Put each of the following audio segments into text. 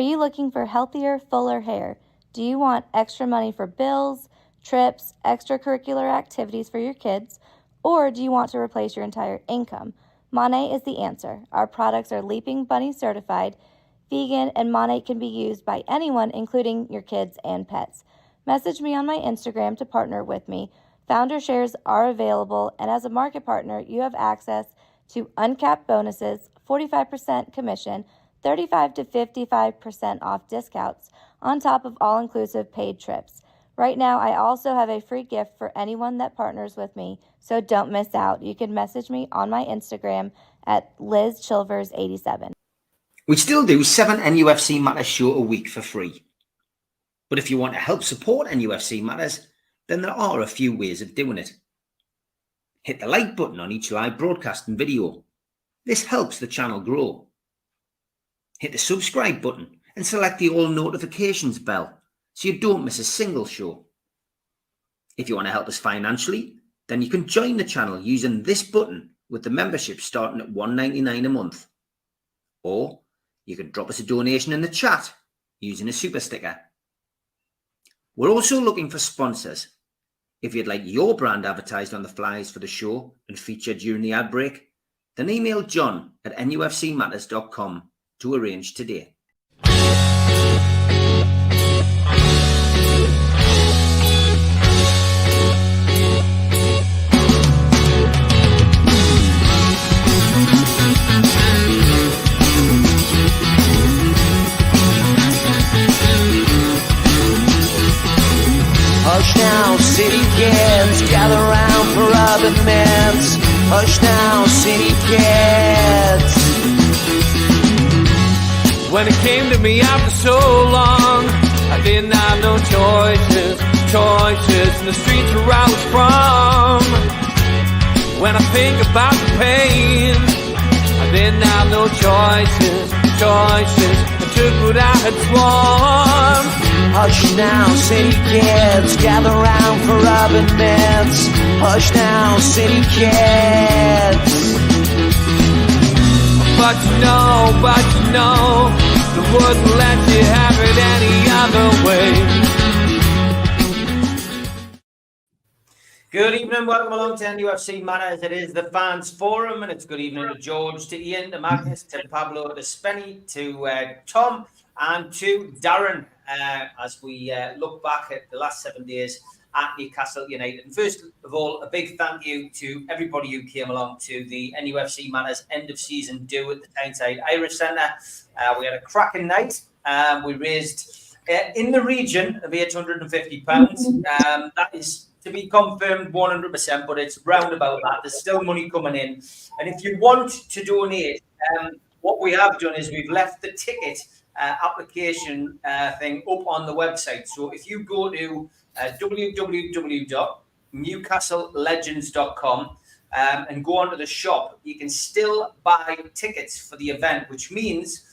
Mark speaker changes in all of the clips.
Speaker 1: you looking for healthier, fuller hair? Do you want extra money for bills, trips, extracurricular activities for your kids, or do you want to replace your entire income? Monet is the answer. Our products are Leaping Bunny certified, vegan, and Monet can be used by anyone, including your kids and pets. Message me on my Instagram to partner with me. Founder shares are available, and as a market partner, you have access to uncapped bonuses, 45% commission, 35 to 55% off discounts, on top of all-inclusive paid trips. Right now, I also have a free gift for anyone that partners with me, so don't miss out. You can message me on my Instagram at LizChilvers87.
Speaker 2: We still do 7 NUFC Matters show a week for free. But if you want to help support NUFC Matters, then there are a few ways of doing it. Hit the like button on each live broadcast and video. This helps the channel grow. Hit the subscribe button and select the all notifications bell so you don't miss a single show. If you want to help us financially, then you can join the channel using this button with the membership starting at $1.99 a month. Or you can drop us a donation in the chat using a super sticker. We're also looking for sponsors. If you'd like your brand advertised on the flyers for the show and featured during the ad break, then email John at nufcmatters.com to arrange today.
Speaker 3: Hush now, city kids, gather round for other mints. Hush now, city kids. When it came to me after so long, I didn't have no choices in the streets where I was from. When I think about the pain, I didn't have no choices, I took what I had sworn. Hush now, city kids, gather round for rubbing mitts. Hush now, city kids. But you know, they wouldn't let you have it any other way.
Speaker 2: Good evening, welcome along to NUFC Matters. It is the Fans Forum, and it's good evening to George, to Ian, to Magnus, to Pablo, to Spenny, to Tom, and to Darren, as we look back at the last 7 days at Newcastle United. And first of all, a big thank you to everybody who came along to the NUFC Matters end of season do at the Tyneside Irish Centre. We had a cracking night. We raised in the region of £850. That is to be confirmed 100%, but it's round about that. There's still money coming in. And if you want to donate, what we have done is we've left the ticket application thing up on the website. So if you go to www.newcastlelegends.com and go onto the shop, you can still buy tickets for the event, which means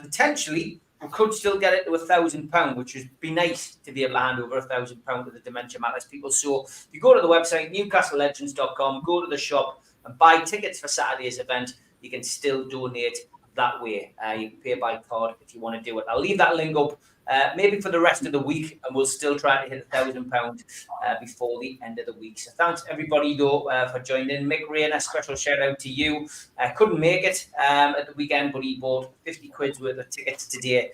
Speaker 2: potentially we could still get it to £1,000, which would be nice to be able to hand over £1,000 to the Dementia Matters people. So if you go to the website, newcastlelegends.com, go to the shop and buy tickets for Saturday's event, you can still donate that way. You can pay by card if you want to do it. I'll leave that link up maybe for the rest of the week, and we'll still try to hit £1,000 before the end of the week. So thanks everybody though for joining in. Mick Rain, a special shout out to you. Couldn't make it at the weekend, but he bought 50 quid's worth of tickets today,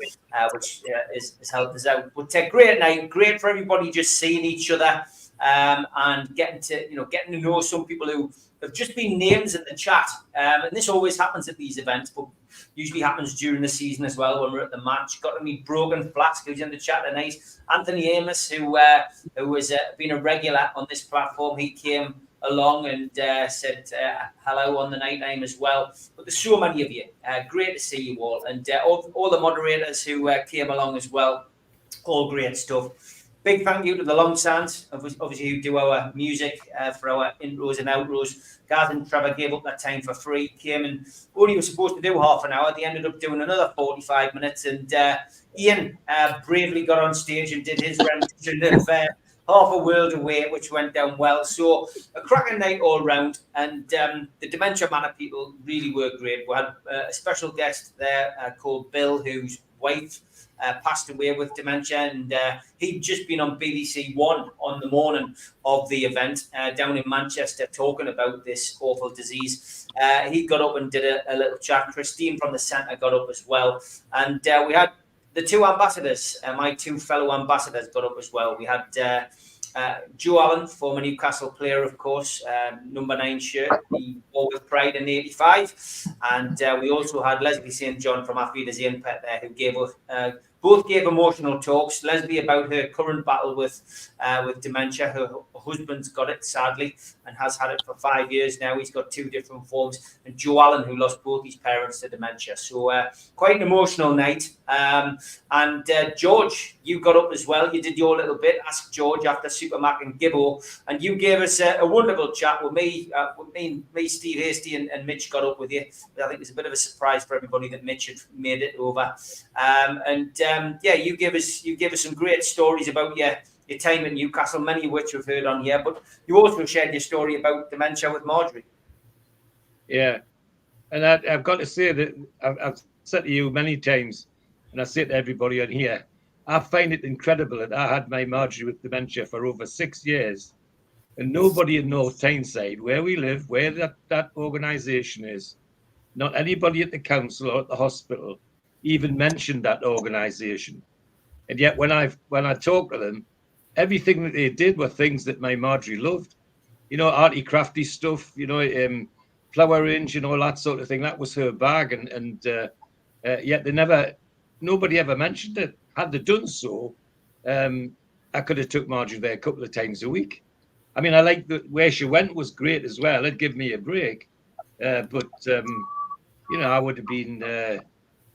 Speaker 2: which has helped us out. But great night, great for everybody just seeing each other and getting to know some people who have just been names in the chat. And this always happens at these events, but usually happens during the season as well when we're at the match. Got to meet Brogan Flask, who's in the chat tonight. Anthony Amos, who has been a regular on this platform. He came along and said hello on the night time as well. But there's so many of you. Great to see you all. And all the moderators who came along as well. All great stuff. Big thank you to the Long Sands, obviously, who do our music for our intros and outros. Gaz and Trevor gave up that time for free, came and only was supposed to do half an hour. They ended up doing another 45 minutes. And Ian bravely got on stage and did his rendition of Half a World Away, which went down well. So a cracking night all round. And the Dementia Manor people really were great. We had a special guest there called Bill, whose wife passed away with dementia, and he'd just been on BBC One on the morning of the event down in Manchester talking about this awful disease. He got up and did a little chat. Christine from the centre got up as well, and we had the two ambassadors, my two fellow ambassadors, got up as well. We had Joe Allen, former Newcastle player, of course, number 9 shirt, he wore with pride in '85. And we also had Leslie St. John from Afida Zainpet there, who gave us, both gave emotional talks. Leslie about her current battle with dementia. Her husband's got it, sadly, and has had it for 5 years now. He's got 2 different forms. And Joe Allen, who lost both his parents to dementia. So quite an emotional night. And George, you got up as well. You did your little bit. Ask George after Supermac and Gibbo. And you gave us a wonderful chat with me, Steve Hasty and Mitch got up with you. I think it was a bit of a surprise for everybody that Mitch had made it over. Yeah, you gave us some great stories about your time at Newcastle, many of which we've heard on here. But you also shared your story about dementia with Marjorie.
Speaker 4: Yeah, and I've got to say that I've said to you many times, and I say to everybody on here, I find it incredible that I had my Marjorie with dementia for over 6 years, and nobody in North Tyneside, where we live, where that organisation is, not anybody at the council or at the hospital even mentioned that organisation. And yet when I talk to them, everything that they did were things that my Marjorie loved. You know, arty crafty stuff, you know, flower arrange and all that sort of thing. That was her bag. And yet nobody ever mentioned it. Had they done so, I could have took Marjorie there a couple of times a week. I mean, I like where she went was great as well. It'd give me a break. But you know, I would have been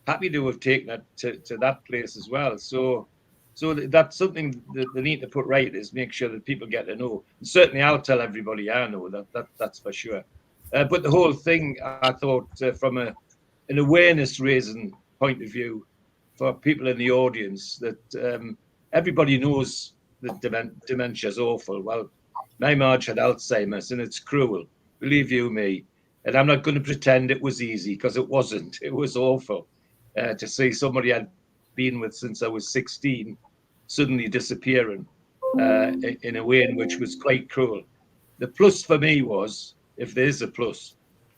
Speaker 4: happy to have taken her to that place as well. So that's something that they need to put right, is make sure that people get to know. And certainly I'll tell everybody I know that's for sure. But the whole thing, I thought, from an awareness raising point of view for people in the audience, that everybody knows that dementia is awful. Well, my Marge had Alzheimer's and it's cruel, believe you me. And I'm not going to pretend it was easy, because it wasn't. It was awful to see somebody I'd been with since I was 16 suddenly disappearing in a way in which was quite cruel. The plus for me was, if there's a plus,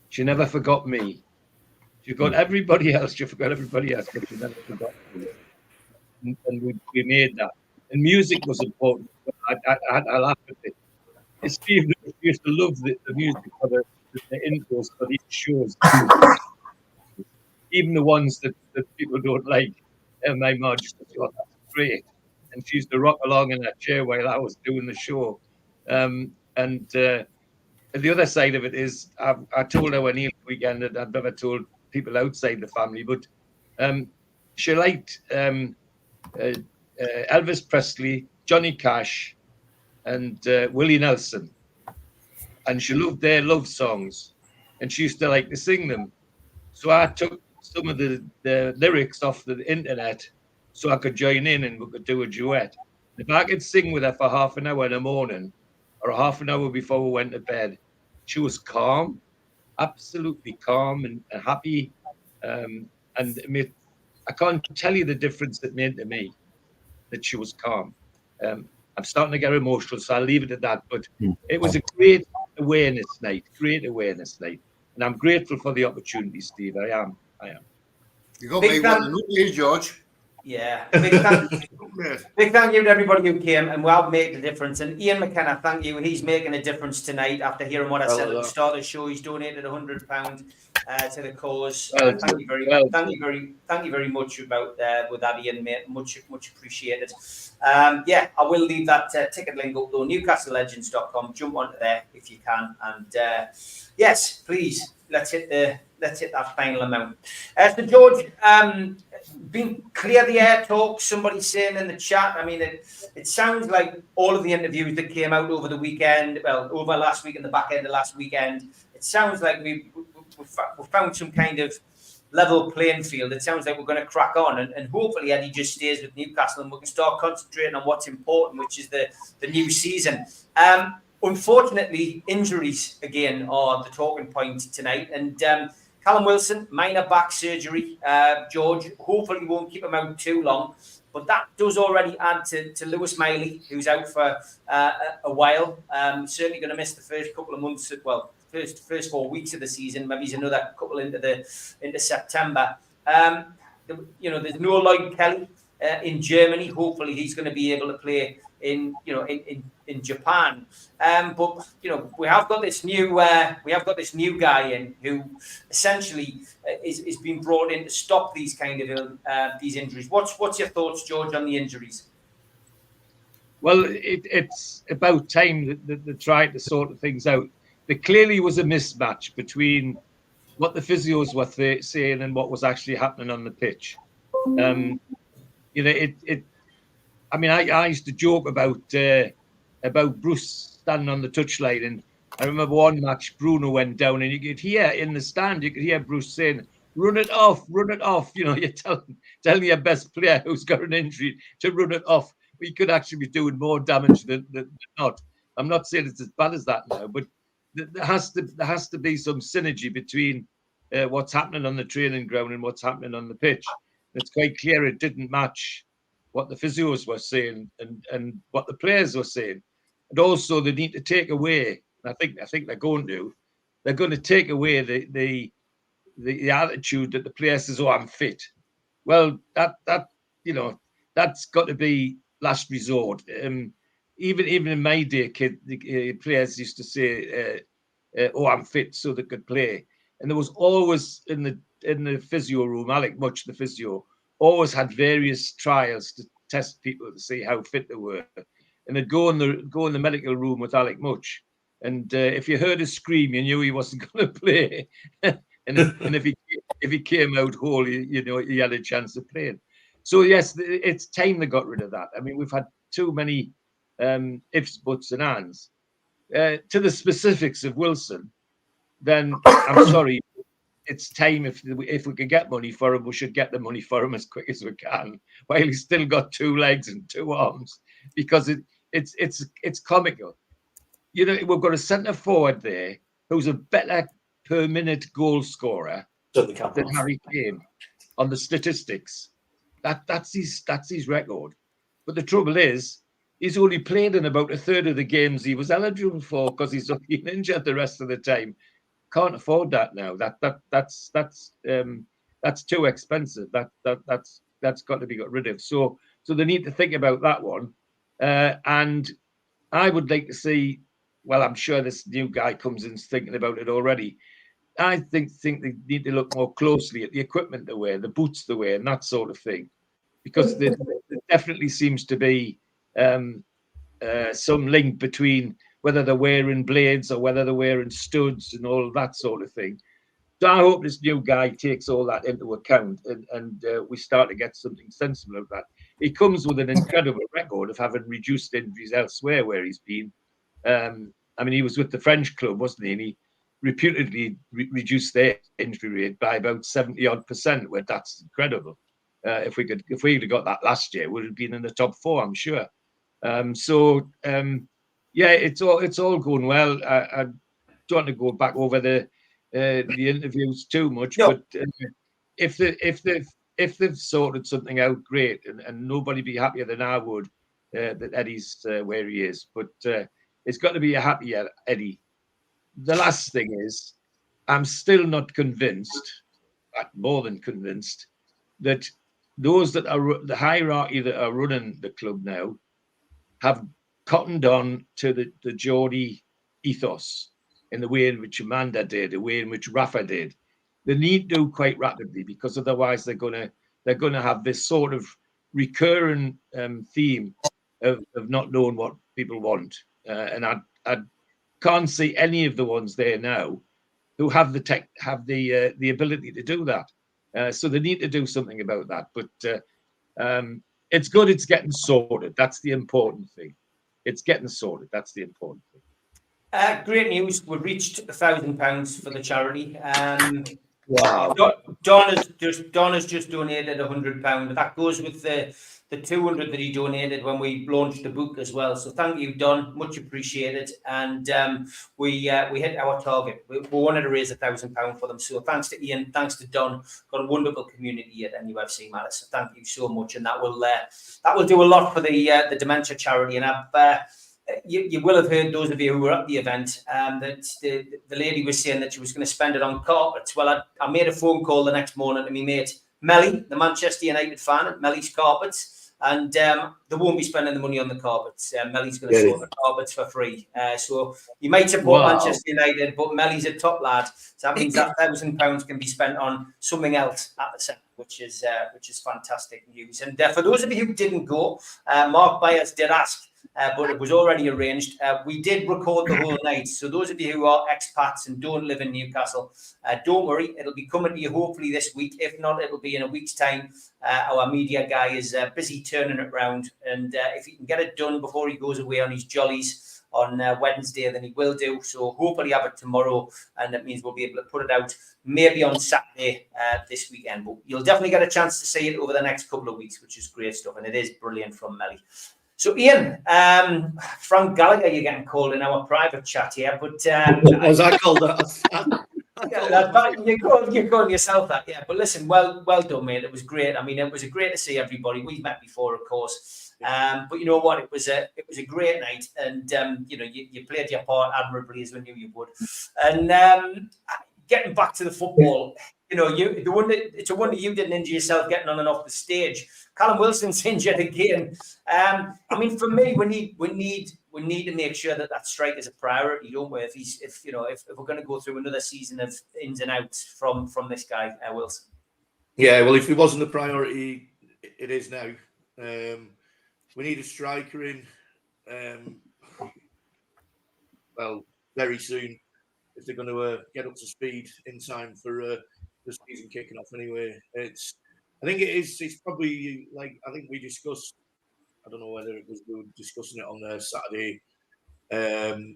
Speaker 4: she never forgot me. She forgot everybody else. She forgot everybody else, but she never forgot me. And we made that. And music was important. I laugh at it. Steve used to love the music for the intros for these shows. Even the ones that people don't like. And my mum just thought, that's great. And she used to rock along in that chair while I was doing the show. And the other side of it is, I told her when Neil weekend that I've never told people outside the family, but she liked Elvis Presley, Johnny Cash, and Willie Nelson. And she loved their love songs, and she used to like to sing them. So I took some of the lyrics off the internet so I could join in and we could do a duet. If I could sing with her for half an hour in the morning or half an hour before we went to bed, she was calm, absolutely calm and happy. And I can't tell you the difference it made to me that she was calm. I'm starting to get emotional, so I'll leave it at that. But it was a great awareness night. And I'm grateful for the opportunity, Steve. I am.
Speaker 5: You got me one here, George.
Speaker 2: Yeah. Big thank you to everybody who came, and we'll make the difference. And Ian McKenna, thank you. He's making a difference tonight after hearing what I said at the start of the show. He's donated £100 to the cause. Thank you very much about with that, Ian, mate. Much appreciated. Yeah, I will leave that ticket link up though. NewcastleLegends.com. Jump onto there if you can. And yes, please let's hit that final amount. So George, being clear the air talk, somebody saying in the chat, I mean, it sounds like all of the interviews that came out over the weekend, over last week and the back end of last weekend, it sounds like we found some kind of level playing field. It sounds like we're going to crack on, and hopefully Eddie just stays with Newcastle and we can start concentrating on what's important, which is the new season. Unfortunately, injuries again are the talking point tonight, and Callum Wilson, minor back surgery. George, hopefully won't keep him out too long. But that does already add to Lewis Miley, who's out for a while. Certainly going to miss the first couple of months. Well, first 4 weeks of the season. Maybe he's another couple into September. There's no Lloyd Kelly in Germany. Hopefully, he's going to be able to play in Japan. But we have got this new guy in who essentially is being brought in to stop these kind of these injuries. What's your thoughts, George, on the injuries?
Speaker 4: Well, it's about time that they tried to sort things out. There clearly was a mismatch between what the physios were saying and what was actually happening on the pitch. I used to joke about Bruce standing on the touchline, and I remember one match Bruno went down, and you could hear in the stand, you could hear Bruce saying, "Run it off, run it off." You're telling your best player who's got an injury to run it off. We could actually be doing more damage than not. I'm not saying it's as bad as that now, but there has to be some synergy between what's happening on the training ground and what's happening on the pitch. It's quite clear it didn't match what the physios were saying and what the players were saying. And also they need to take away, and I think they're going to take away the attitude that the player says, "Oh, I'm fit." Well, that's got to be last resort. Even in my day, the players used to say, "Oh, I'm fit," so they could play. And there was always in the physio room, Alec Much, the physio, always had various trials to test people to see how fit they were. And they'd go in the medical room with Alec Much, and if you heard a scream, you knew he wasn't going to play. and if he came out whole, he had a chance of playing. So yes, it's time they got rid of that. I mean, we've had too many ifs, buts, and ands. To the specifics of Wilson, then I'm sorry. It's time if we could get money for him, we should get the money for him as quick as we can, while he's still got 2 legs and 2 arms, because it's comical. We've got a centre forward there who's a better per minute goal scorer than Harry Kane on the statistics. That's his record. But the trouble is, he's only played in about a third of the games he was eligible for because he's been injured the rest of the time. Can't afford that now. That's too expensive. That's got to be got rid of. So they need to think about that one. And I would like to see. Well, I'm sure this new guy comes in thinking about it already. I think they need to look more closely at the equipment they wear, the boots they wear, and that sort of thing, because there definitely seems to be some link between whether they're wearing blades or whether they're wearing studs and all that sort of thing. So I hope this new guy takes all that into account and we start to get something sensible of that. He comes with an incredible record of having reduced injuries elsewhere where he's been. He was with the French club, wasn't he? And he reputedly reduced their injury rate by about 70-odd%, where that's incredible. If we'd have got that last year, we'd have been in the top 4, I'm sure. It's all going well. I don't want to go back over the interviews too much, but if they've sorted something out, great, and nobody be happier than I would that Eddie's where he is. But it's got to be a happier Eddie. The last thing is, I'm still not convinced, more than convinced, that those that are the hierarchy that are running the club now have cottoned on to the Geordie ethos in the way in which Amanda did, the way in which Rafa did. They need to quite rapidly, because otherwise they're going to have this sort of recurring theme of not knowing what people want. And I can't see any of the ones there now who have the ability to do that. So they need to do something about that. But it's good. It's getting sorted. That's the important thing. It's getting sorted. That's the important thing.
Speaker 2: Great news. We've reached £1,000 for the charity.
Speaker 4: Wow.
Speaker 2: Don has just donated £100. That goes with the 200 that he donated when we launched the book as well. So thank you, Don. Much appreciated. And we hit our target. We wanted to raise £1,000 for them. So thanks to Ian, thanks to Don. Got a wonderful community at NUFC Matters. So thank you so much. And that will do a lot for the Dementia charity. And you will have heard, those of you who were at the event, that the lady was saying that she was going to spend it on carpets. Well, I made a phone call the next morning to my mate Melly, the Manchester United fan at Melly's Carpets. And they won't be spending the money on the carpets. Melly's going to sort the carpets for free. So you might support Manchester United, but Melly's a top lad. So that means that £1,000 can be spent on something else at the centre, which is fantastic news. And for those of you who didn't go, Mark Byers did ask, but it was already arranged. We did record the whole night. So those of you who are expats and don't live in Newcastle, don't worry. It'll be coming to you hopefully this week. If not, it'll be in a week's time. Our media guy is busy turning it around. And if he can get it done before he goes away on his jollies on Wednesday, then he will do. So hopefully have it tomorrow. And that means we'll be able to put it out maybe on Saturday this weekend. But you'll definitely get a chance to see it over the next couple of weeks, which is great stuff. And it is brilliant from Melly. So, Ian, Frank Gallagher, you're getting called in our private chat here, but
Speaker 5: was I called that?
Speaker 2: You're calling yourself that, yeah. But listen, well done, mate. It was great. I mean, it was great to see everybody. We've met before, of course, but you know what? It was a great night, and you played your part admirably, as we knew you would. And getting back to the football, it's a wonder you didn't injure yourself getting on and off the stage. Callum Wilson's injured again. I mean, for me, we need to make sure that strike is a priority, don't we? If we're going to go through another season of ins and outs from this guy Wilson.
Speaker 6: Yeah, well, if it wasn't a priority, it is now. We need a striker in. Very soon, if they're going to get up to speed in time for the season kicking off. Anyway, it's probably like I think we discussed. I don't know whether we were discussing it on Saturday,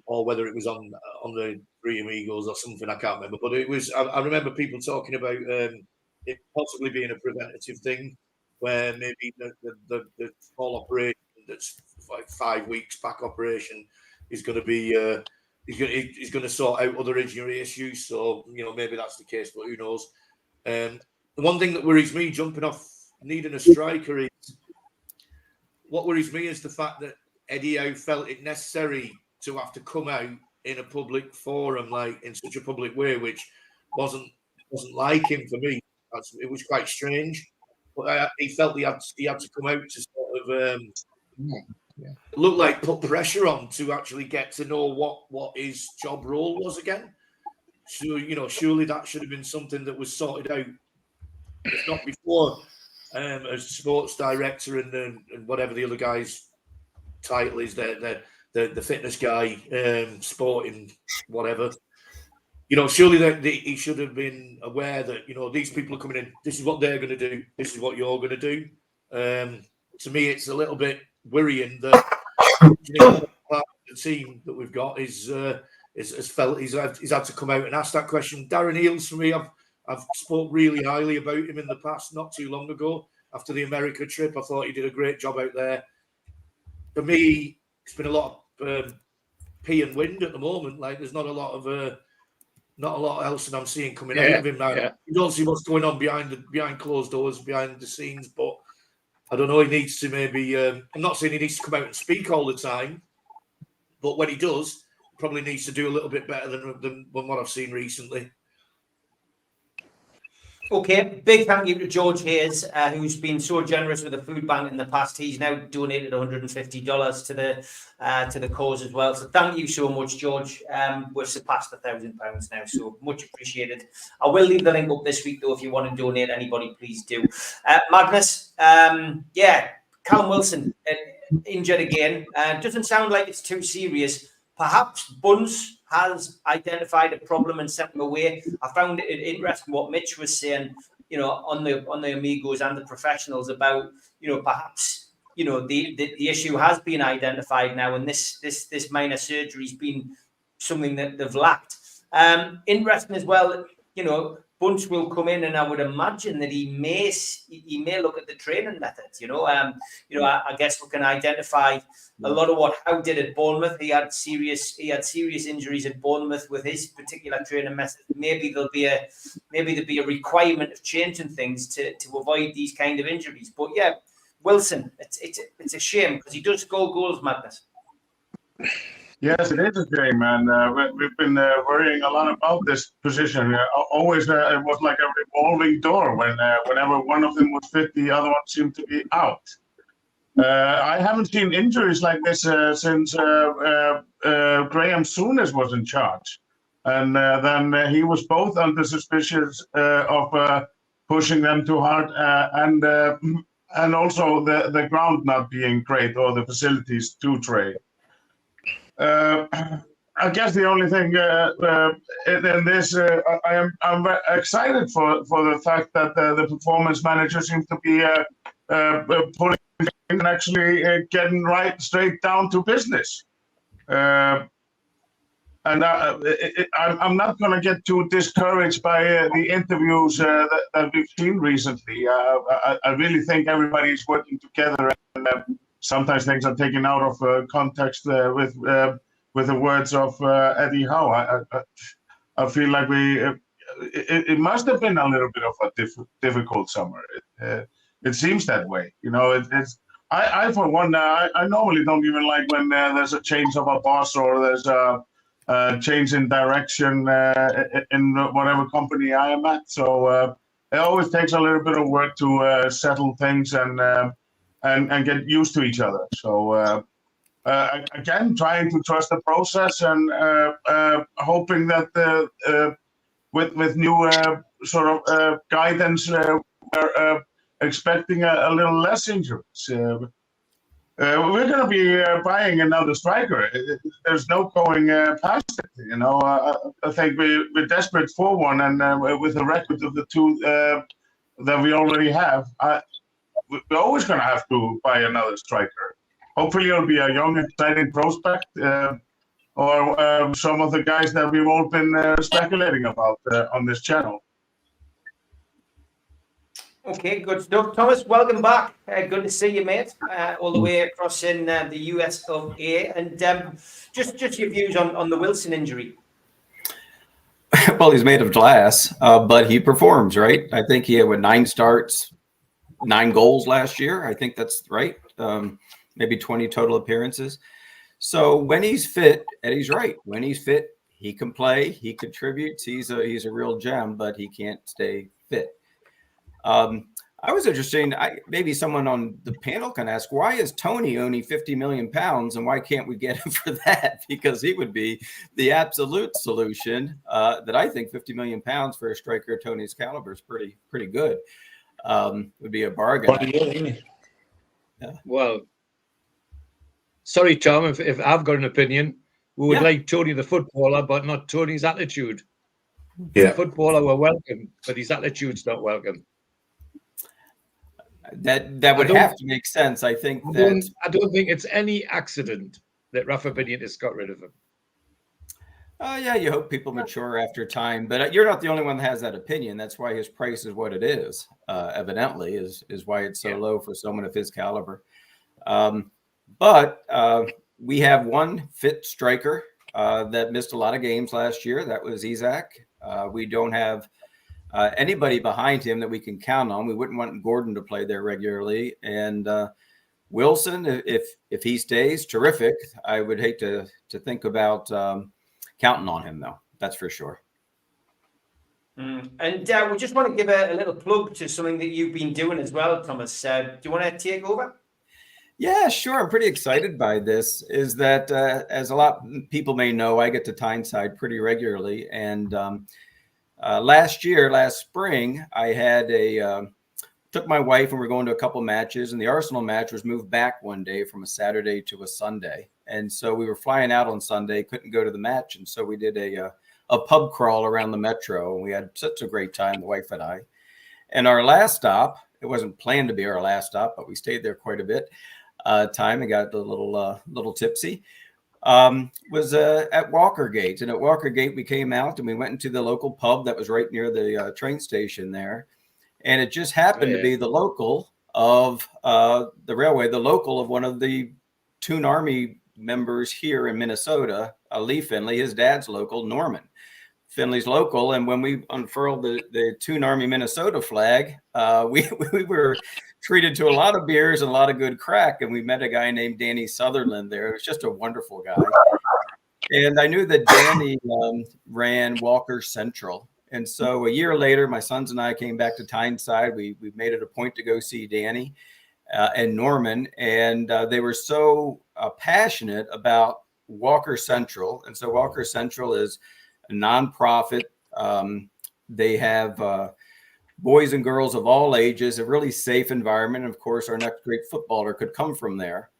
Speaker 6: or whether it was on the Three Amigos or something. I can't remember, but it was. I remember people talking about it possibly being a preventative thing, where maybe the small operation that's like 5 weeks back operation is going to be. He's going to sort out other injury issues, so maybe that's the case, but who knows? The one thing that worries me, jumping off needing a striker, is what worries me is the fact that Eddie Howe felt it necessary to have to come out in a public forum, like in such a public way, which wasn't like him for me. It was quite strange, but he felt he had to come out to sort of. Looked like put pressure on to actually get to know what his job role was again. So surely that should have been something that was sorted out, if not before, as sports director and whatever the other guy's title is, the fitness guy, sporting whatever. Surely that he should have been aware that these people are coming in. This is what they're going to do. This is what you're going to do. To me, it's a little bit worrying that part of the team that we've got has felt he's had to come out and ask that question. Darren Eales, for me, I've spoke really highly about him in the past, not too long ago after the America trip. I thought he did a great job out there. For me, it's been a lot of pee and wind at the moment. Like there's not a lot else that I'm seeing coming out of him now. Yeah. You don't see what's going on behind closed doors, behind the scenes, but. I don't know, he needs to maybe... I'm not saying he needs to come out and speak all the time, but when he does, probably needs to do a little bit better than what I've seen recently.
Speaker 2: Okay, big thank you to George Hayes, who's been so generous with the food bank in the past. He's now donated $150 to the cause as well. So thank you so much, George. We've surpassed £1,000 now, so much appreciated. I will leave the link up this week, though, if you want to donate. Anybody, please do. Magnus, Callum Wilson injured again. Doesn't sound like it's too serious. Perhaps Buns has identified a problem and sent them away. I found it interesting what Mitch was saying, on the Amigos and the professionals about, perhaps, the issue has been identified now, and this minor surgery has been something that they've lacked. Interesting as well, Bunce will come in, and I would imagine that he may look at the training methods. I guess we can identify a lot of what Howe did at Bournemouth. He had serious injuries at Bournemouth with his particular training method. Maybe there'll be a requirement of changing things to avoid these kind of injuries. But yeah, Wilson, it's a shame because he does score goals, Magnus.
Speaker 7: Yes, it is a shame, and we've been worrying a lot about this position. Always, it was like a revolving door. Whenever one of them was fit, the other one seemed to be out. I haven't seen injuries like this since Graham Souness was in charge, and then he was both under suspicion of pushing them too hard, and also the ground not being great or the facilities too great. I guess the only thing in this, I'm excited for the fact that the performance manager seems to be pulling and actually getting straight down to business. And I'm not going to get too discouraged by the interviews that we've seen recently. I really think everybody's working together, and sometimes things are taken out of context with the words of Eddie Howe. I feel like it must have been a little bit of a difficult summer. It seems that way. I for one, I normally don't even like when there's a change of a boss or there's a change in direction in whatever company I am at. So it always takes a little bit of work to settle things and get used to each other. So again, trying to trust the process and hoping that with new sort of guidance, we're expecting a little less injuries. We're going to be buying another striker. There's no going past it. I think we're desperate for one, and with the record of the two that we already have, we're always going to have to buy another striker. Hopefully, it'll be a young, exciting prospect, or some of the guys that we've all been speculating about on this channel.
Speaker 2: Okay, good stuff. Thomas, welcome back. Good to see you, mate, all the way across in the US of A. And just your views on the Wilson injury.
Speaker 8: Well, he's made of glass, but he performs, right? I think he had 9 starts, 9 goals last year. I think that's right. Maybe 20 total appearances. So when he's fit, Eddie's right. When he's fit, he can play. He contributes. He's a real gem, but he can't stay fit. I was interested. Maybe someone on the panel can ask, why is Tony only 50 million pounds, and why can't we get him for that? Because he would be the absolute solution. That I think 50 million pounds for a striker of Tony's caliber is pretty good. Would be a bargain.
Speaker 4: Yeah. Well, sorry, Tom, if I've got an opinion, we would like Tony the footballer, but not Tony's attitude. Yeah. The footballer we're welcome, but his attitude's not welcome.
Speaker 8: That would have to make sense. I think
Speaker 4: I don't think it's any accident that Rafa Benitez got rid of him.
Speaker 8: Yeah, you hope people mature after time, but you're not the only one that has that opinion. That's why his price is what it is. Evidently, is why it's so low for someone of his caliber. But we have one fit striker that missed a lot of games last year. That was Isak. We don't have anybody behind him that we can count on. We wouldn't want Gordon to play there regularly. And Wilson, if he stays, terrific. I would hate to think about counting on him, though. That's for sure.
Speaker 2: And we just want to give a little plug to something that you've been doing as well, Thomas. Do you want to take over?
Speaker 8: Yeah, sure. I'm pretty excited by this. Is that as a lot of people may know, I get to Tyneside pretty regularly. And last spring, I had took my wife and we're going to a couple matches, and the Arsenal match was moved back one day from a Saturday to a Sunday. And so we were flying out on Sunday, couldn't go to the match. And so we did a pub crawl around the metro, and we had such a great time, the wife and I. And our last stop, it wasn't planned to be our last stop, but we stayed there quite a bit time and got a little tipsy. was at Walkergate. And at Walkergate, we came out and we went into the local pub that was right near the train station there. And it just happened to be the local of the railway, the local of one of the Toon Army members here in Minnesota, Lee Finley. His dad's local, Norman Finley's local. And when we unfurled the Toon Army Minnesota flag, we were treated to a lot of beers and a lot of good crack. And we met a guy named Danny Sutherland there. It was just a wonderful guy. And I knew that Danny ran Walker Central. And so a year later, my sons and I came back to Tyneside. We made it a point to go see Danny and Norman. And they were so passionate about Walker Central. And so Walker Central is a nonprofit. They have boys and girls of all ages, a really safe environment. And of course, our next great footballer could come from there.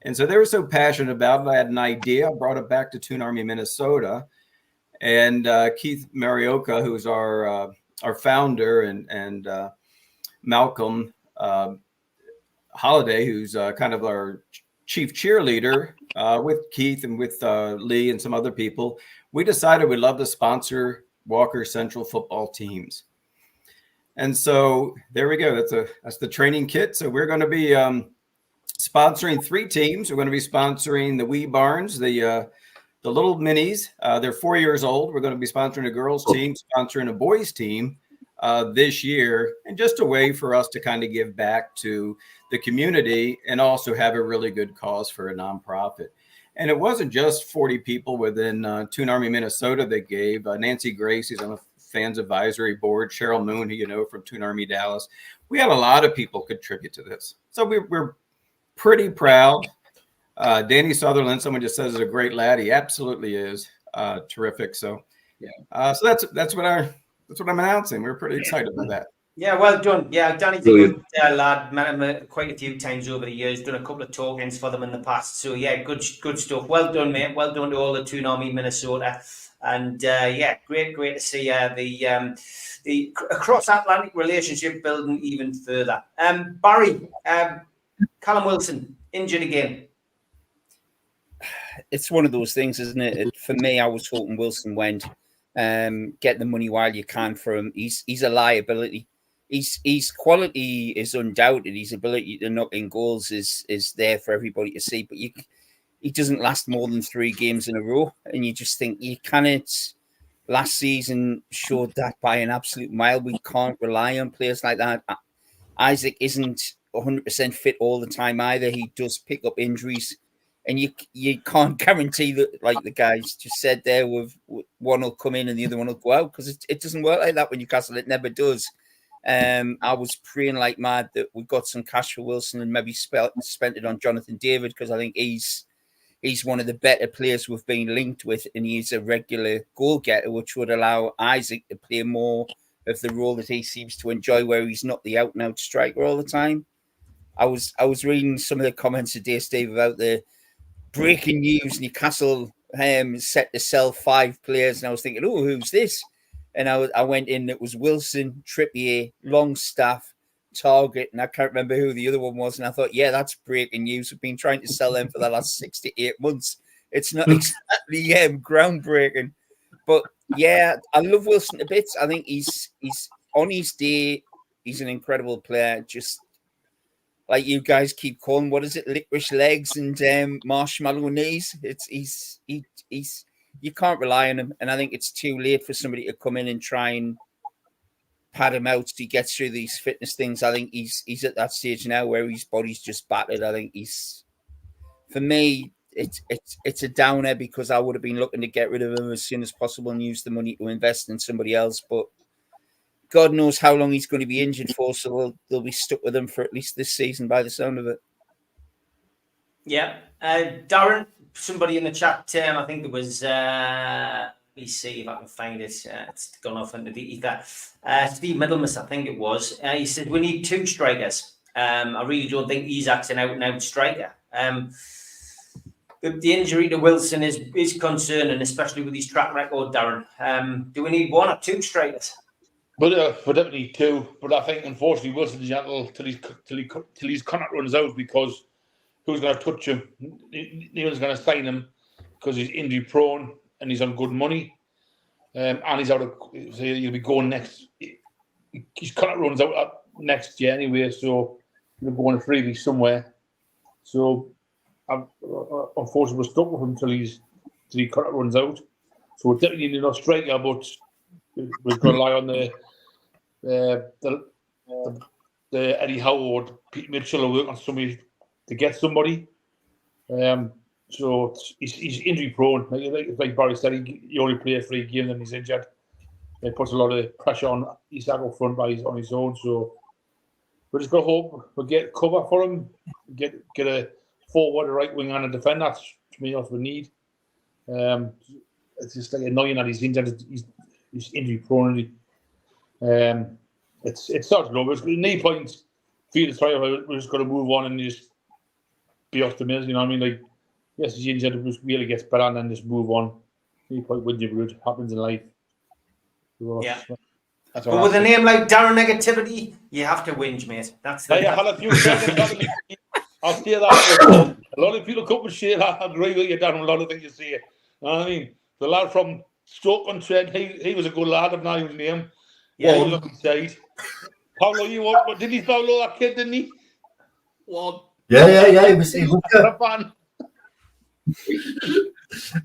Speaker 8: And so they were so passionate about it. I had an idea. I brought it back to Toon Army, Minnesota. And Keith Marioka, who's our founder, and Malcolm Holiday, who's kind of our chief cheerleader, with Keith and with Lee and some other people, we decided we'd love to sponsor Walker Central football teams. And so there we go. That's the training kit. So we're going to be sponsoring 3 teams. We're going to be sponsoring the Wee Barns, the little minis. They're 4 years old. We're going to be sponsoring a girls team, sponsoring a boys team this year, and just a way for us to kind of give back to the community and also have a really good cause for a nonprofit. And it wasn't just 40 people within Toon Army, Minnesota that gave. Nancy Grace, who's on the Fans Advisory Board, Cheryl Moon, who you know from Toon Army Dallas. We had a lot of people contribute to this. So we're pretty proud. Danny Sutherland, someone just says is a great lad. He absolutely is terrific. So yeah. So that's what I'm announcing. We're pretty excited about that.
Speaker 2: Yeah, well done. Yeah, Danny's a good lad. Met him quite a few times over the years. Done a couple of talk-ins for them in the past. So yeah, good stuff. Well done, mate. Well done to all the Toon Army Minnesota. And yeah, great to see the cross-Atlantic relationship building even further. Barry, Callum Wilson injured again.
Speaker 9: It's one of those things, isn't it? For me, I was hoping Wilson went. Get the money while you can for him. He's a liability. His quality is undoubted. His ability to knock in goals is there for everybody to see. But he doesn't last more than 3 games in a row, and you just think you cannot. Last season showed that by an absolute mile. We can't rely on players like that. Isaac isn't 100% fit all the time either. He does pick up injuries. And you can't guarantee that, like the guys just said there, with one will come in and the other one will go out, because it doesn't work like that when Newcastle. It never does. I was praying like mad that we got some cash for Wilson and maybe spent it on Jonathan David, because I think he's one of the better players we've been linked with, and he's a regular goal getter, which would allow Isaac to play more of the role that he seems to enjoy, where he's not the out-and-out striker all the time. I was reading some of the comments today, Steve, about the breaking news: Newcastle set to sell 5 players, and I was thinking, oh, who's this? And I went in, it was Wilson, Trippier, Longstaff, Target, and I can't remember who the other one was. And I thought, yeah, that's breaking news. We've been trying to sell them for the last 6 to 8 months. It's not exactly groundbreaking, but yeah, I love Wilson a bit. I think he's on his day. He's an incredible player. Just like you guys keep calling, what is it? Licorice legs and marshmallow knees. He's you can't rely on him, and I think it's too late for somebody to come in and try and pad him out so he gets through these fitness things. I think he's at that stage now where his body's just battered. I think for me, it's a downer, because I would have been looking to get rid of him as soon as possible and use the money to invest in somebody else. But God knows how long he's going to be injured for, so they'll be stuck with him for at least this season by the sound of it. Yeah.
Speaker 2: Darren, somebody in the chat, I think it was, let me see if I can find it. It's gone off into the ether. Steve Middlemas, I think it was. He said, we need 2 strikers. I really don't think Isaac's an out-and-out striker. The injury to Wilson is concerning, especially with his track record, Darren. Do we need 1 or 2 strikers?
Speaker 10: But for definitely 2. But I think, unfortunately, Wilson's gentle till his contract runs out, because who's going to touch him? No one's going to sign him. because he's injury prone and he's on good money. And he's out of, so he'll be going next. His contract runs out next year anyway, so he'll go on a freebie somewhere. So unfortunately, we're stuck with him until his contract runs out. So we're definitely need an striker, but we've got to rely on the Eddie Howard, Pete Mitchell will work on somebody to get somebody. So he's injury prone. Like Barry said, he only plays 3 games and he's injured. It puts a lot of pressure on Isak up front on his own. So we're just going to hope we'll get cover for him, get a forward, a right wing, and a defender. That's to me what we need. It's just like annoying that he's injured. He's injury prone. It's sort of low. There's no point feeling sorry. We're just going to move on and just be optimistic. You know what I mean? Like, yes, he's injured. It really gets better and then just move on. No point with your root. Happens in life. So,
Speaker 2: yeah. But with a name like Darren Negativity, you have to whinge, mate. That's the.
Speaker 10: I had a few friends. I'll say that. A lot of people come and say that. I agree with you, Darren. A lot of things you say. You know what I mean? The lad from Stoke-on-Trent, he was a good lad. I've not even named him. Yeah, he was on the side. Pablo, you what? Did he follow that kid, didn't he?
Speaker 5: One. Yeah. He was
Speaker 10: a fan.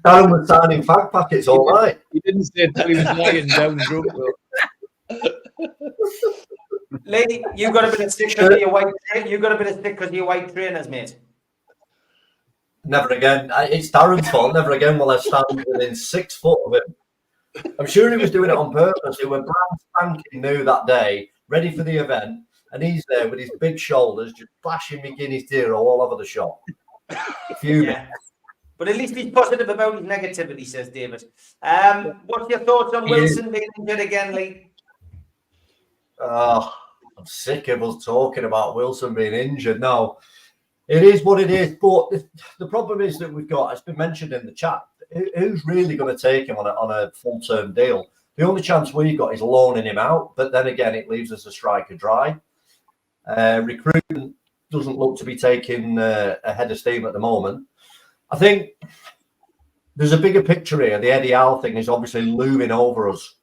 Speaker 5: Darren was signing fact packets all right.
Speaker 4: He didn't say that he was lying down drunk, though.
Speaker 2: Lady, you got a bit of stick because of your white. You got a bit of stick because of your white trainers, mate.
Speaker 5: Never again. It's Darren's fault. Never again will I stand within 6 foot of him. I'm sure he was doing it on purpose. He was brand spanking new that day, ready for the event, and he's there with his big shoulders, just flashing McGuinness Zero all over the shop.
Speaker 2: Yeah. But at least he's positive about his negativity, says David. What's your thoughts on Wilson being injured again, Lee?
Speaker 5: I'm sick of us talking about Wilson being injured now. It is what it is, but the problem is that we've got, it's been mentioned in the chat, who's really going to take him on a full-term deal? The only chance we've got is loaning him out, but then again, it leaves us a striker dry. Recruitment doesn't look to be taking a head of steam at the moment. I think there's a bigger picture here. The Eddie Howe thing is obviously looming over us.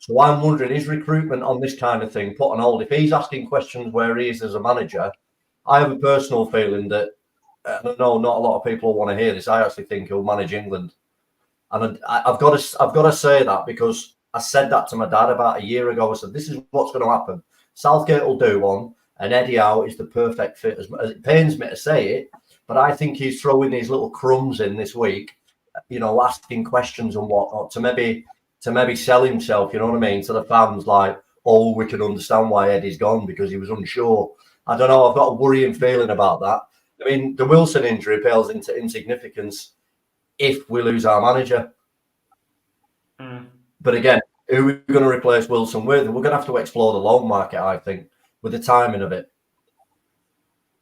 Speaker 5: So I'm wondering, is recruitment on this kind of thing put on hold? If he's asking questions where he is as a manager, I have a personal feeling that, I know not a lot of people want to hear this, I actually think he'll manage England. And I've got to say that because I said that to my dad about a year ago. I said, this is what's going to happen. Southgate will do one, and Eddie Howe is the perfect fit. As it pains me to say it, but I think he's throwing these little crumbs in this week, asking questions and whatnot to maybe sell himself, you know what I mean, to the fans, like, oh, we can understand why Eddie's gone because he was unsure. I don't know. I've got a worrying feeling about that. I mean, the Wilson injury pales into insignificance if we lose our manager. But again, who are we going to replace Wilson with? We're going to have to explore the loan market, I think, with the timing of it.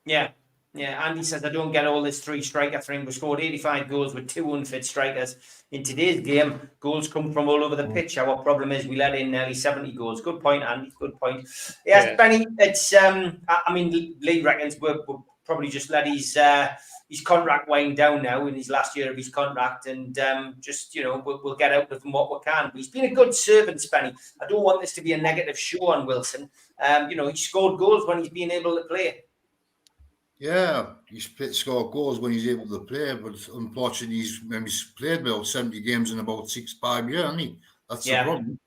Speaker 2: Yeah. Andy says, I don't get all this 3 striker thing. We scored 85 goals with 2 unfit strikers. In today's game, goals come from all over the pitch. Our problem is we let in nearly 70 goals. Good point, Andy. Good point. Yes, Benny, it's, Lee reckons we're probably just let his contract wind down now in his last year of his contract and we'll get out of him what we can. But he's been a good servant, Benny. I don't want this to be a negative show on Wilson. He scored goals when he's been able to play.
Speaker 11: Yeah, he's scored goals when he's able to play, but unfortunately, he's played about 70 games in about 5 years, hasn't he? That's the problem.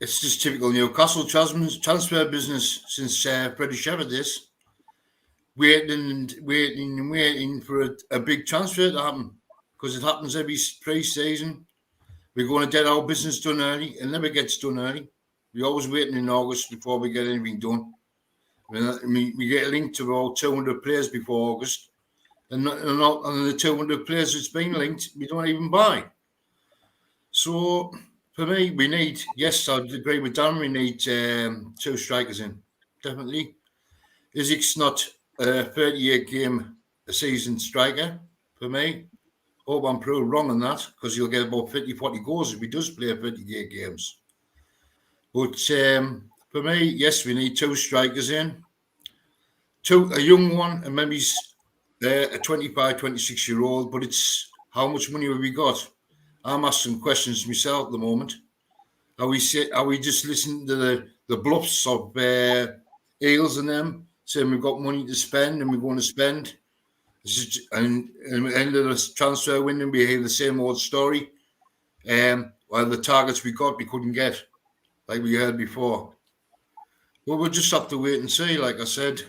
Speaker 11: It's just typical Newcastle transfer business since Freddie Shepard is waiting for a big transfer to happen because it happens every pre-season. We're going to get our business done early. It never gets done early. We're always waiting in August before we get anything done. We get linked to about 200 players before August, and the 200 players that's been linked, we don't even buy. So, for me, we need, yes, I agree with Dan, we need 2 strikers in, definitely. Isak's not a 38 game a season striker, for me. Hope I'm proved wrong on that, because he'll get about 50-40 goals if he does play 38 games. But for me, yes, we need 2 strikers in. A young one and maybe a 25, 26-year-old, but it's how much money have we got? I'm asking questions myself at the moment. Are we just listening to the bluffs of Eels and them saying we've got money to spend and we're going to spend? And at the end of the transfer window, we hear the same old story. While the targets we got, we couldn't get, like we heard before. Well, we'll just have to wait and see. Like I said,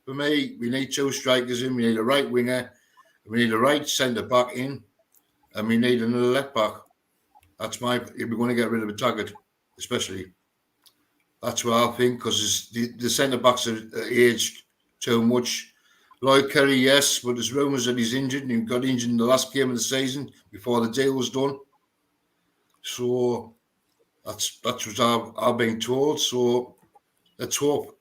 Speaker 11: for me, we need 2 strikers in. We need a right winger. We need a right centre back in. And we need another left back. If we're going to get rid of a target, especially. That's what I think, because the centre backs are aged too much. Lloyd Kerry, yes, but there's rumours that he's injured, and he got injured in the last game of the season before the deal was done. So that's what I've been told. So let's hope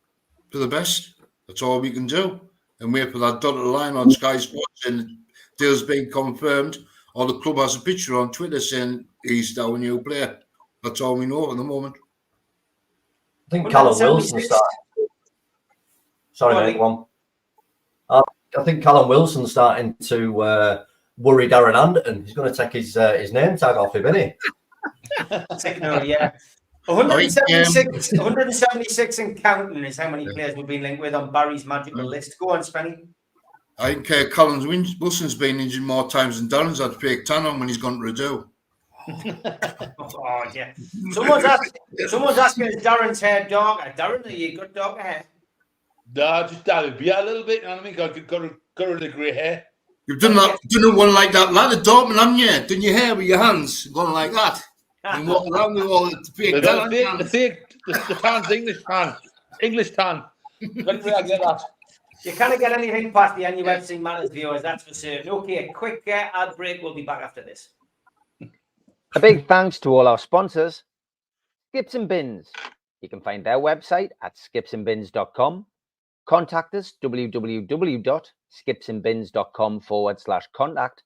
Speaker 11: for the best. That's all we can do. And wait for that dotted line on Sky Sports and the deal's been confirmed, or the club has a picture on Twitter saying he's our new player. That's all we know at the moment.
Speaker 5: I think Callum Wilson started. Sorry, mate, one. I think Callum Wilson's starting to worry Darren Anderton. He's going to take his name tag off him, isn't he?
Speaker 2: Yeah. 176 and counting is how many players we've been linked with on Barry's magical list. Go on, Spenny.
Speaker 11: I think Colin Wilson's been injured more times than Darren's had fake tan on when he's gone to Rideau.
Speaker 2: Oh, yeah. Someone's asking, is Darren's hair darker? Darren, are you got darker hair?
Speaker 10: No, just down a bit, a little bit. You know what I mean? Got rid of the grey hair.
Speaker 11: You've done one like that lad at Dortmund, haven't you? Done your hair with your hands, going like that. And walking around with all the fake tan.
Speaker 10: The tan's English tan. English tan. Don't forget that.
Speaker 2: You can't get anything past the NUFC Matters viewers, that's for certain. Okay, quick ad break. We'll be back after this.
Speaker 12: A big thanks to all our sponsors. Skips and Bins. You can find their website at skipsandbins.com. Contact us, www.skipsandbins.com/contact.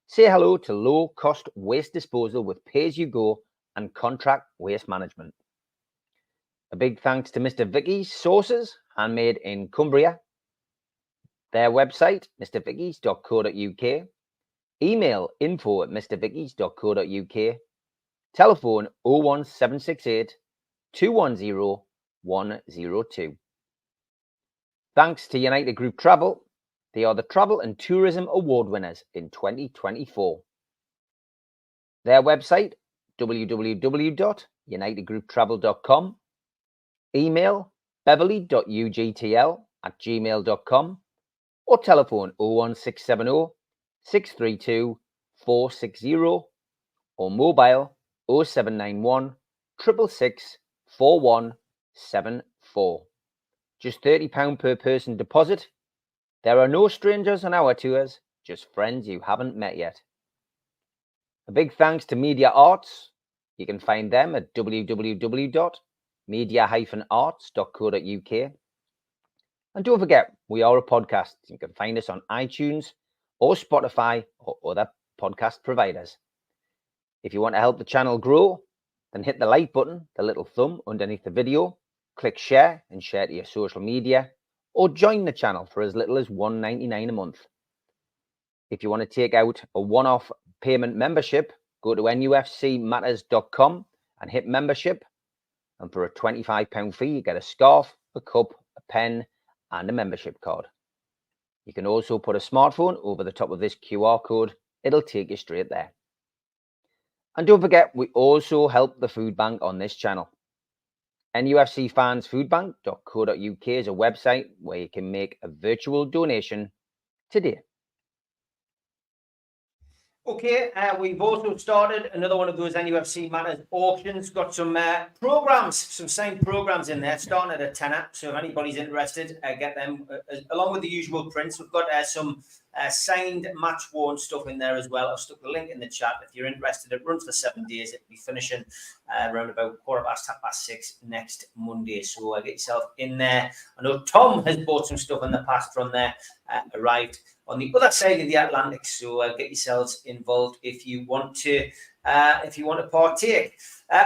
Speaker 12: Say hello to low-cost waste disposal with pay-as-you-go and contract waste management. A big thanks to Mr. Vicky's Sauces, handmade in Cumbria. Their website, mrvickies.co.uk. Email info@mrvickies.co.uk. Telephone 01768 210 102. Thanks to United Group Travel. They are the Travel and Tourism Award winners in 2024. Their website, www.unitedgrouptravel.com. Email beverly.ugtl@gmail.com or telephone 01670 632 460 or mobile 0791 666 4174. Just £30 per person deposit. There are no strangers on our tours, just friends you haven't met yet. A big thanks to Media Arts. You can find them at www.media-arts.co.uk. And don't forget, we are a podcast. You can find us on iTunes or Spotify or other podcast providers. If you want to help the channel grow, then hit the like button, the little thumb underneath the video, click share and share to your social media, or join the channel for as little as $1.99 a month. If you want to take out a one-off payment membership, go to nufcmatters.com and hit membership. And for a £25 fee, you get a scarf, a cup, a pen, and a membership card. You can also put a smartphone over the top of this QR code. It'll take you straight there. And don't forget, we also help the food bank on this channel. NUFCfansfoodbank.co.uk is a website where you can make a virtual donation today.
Speaker 2: Okay, we've also started another one of those NUFC Matters auctions. Got some programs, some signed programs in there, starting at a tenner. So if anybody's interested, get them along with the usual prints. We've got some signed match-worn stuff in there as well. I've stuck the link in the chat if you're interested. It runs for 7 days. It'll be finishing around about 6:15 next Monday. So get yourself in there. I know Tom has bought some stuff in the past from there. Arrived on the other side of the Atlantic, so get yourselves involved if you want to partake.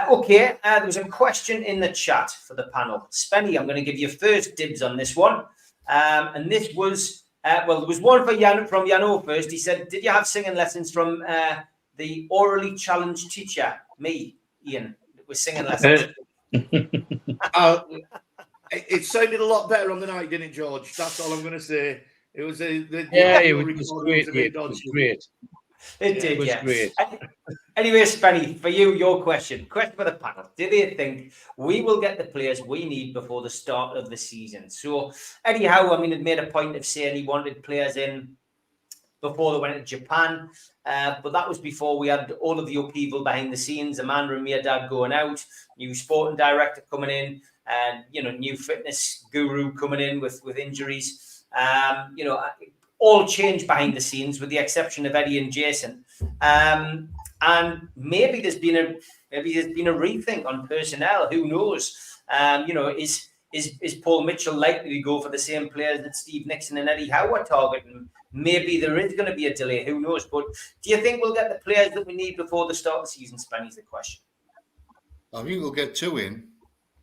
Speaker 2: Okay, there was a question in the chat for the panel. Spenny, I'm going to give you first dibs on this one, and this was Well, there was one from Yano first. He said, "Did you have singing lessons from the orally challenged teacher?" Me, Ian, with singing lessons.
Speaker 6: It sounded a lot better on the night, didn't it, George? That's all I'm going to say. It was
Speaker 4: it was great. It was great.
Speaker 2: It did,
Speaker 4: it was great.
Speaker 2: Anyway, Spenny, for you, your question for the panel. Do they think we will get the players we need before the start of the season? So, anyhow, I mean, it made a point of saying he wanted players in before they went to Japan, but that was before we had all of the upheaval behind the scenes. Amanda and Mirdad going out, new sporting director coming in, and new fitness guru coming in with injuries. All change behind the scenes, with the exception of Eddie and Jason. And maybe there's been a rethink on personnel. Who knows? Is Paul Mitchell likely to go for the same players that Steve Nixon and Eddie Howe are targeting? Maybe there is going to be a delay. Who knows? But do you think we'll get the players that we need before the start of the season? Spenny's the question.
Speaker 11: I think we'll get 2 in,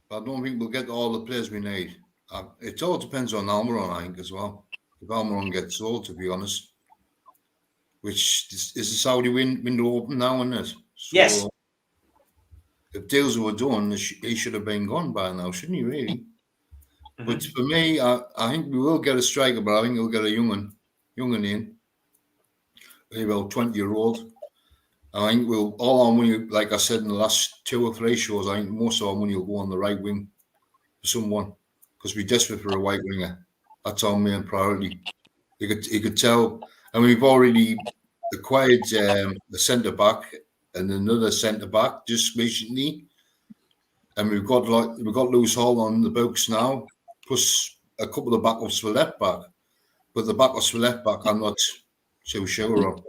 Speaker 11: but I don't think we'll get all the players we need. It all depends on Almiron, I think, as well. If Almiron gets sold, to be honest, which is the Saudi window open now, isn't it? So
Speaker 2: yes.
Speaker 11: If deals were done, he should have been gone by now, shouldn't he, really? Mm-hmm. But for me, I think we will get a striker, but I think we'll get a young one in, about 20-year-old. I think all our money, like I said in the last 2 or 3 shows, I think most of our money will go on the right wing for someone, because we're desperate for a white winger. That's our main priority. You could tell, and we've already acquired a centre back and another centre back just recently, and we've got Lewis Hall on the books now, plus a couple of backups for left back. But the backups for left back, I'm not so sure of.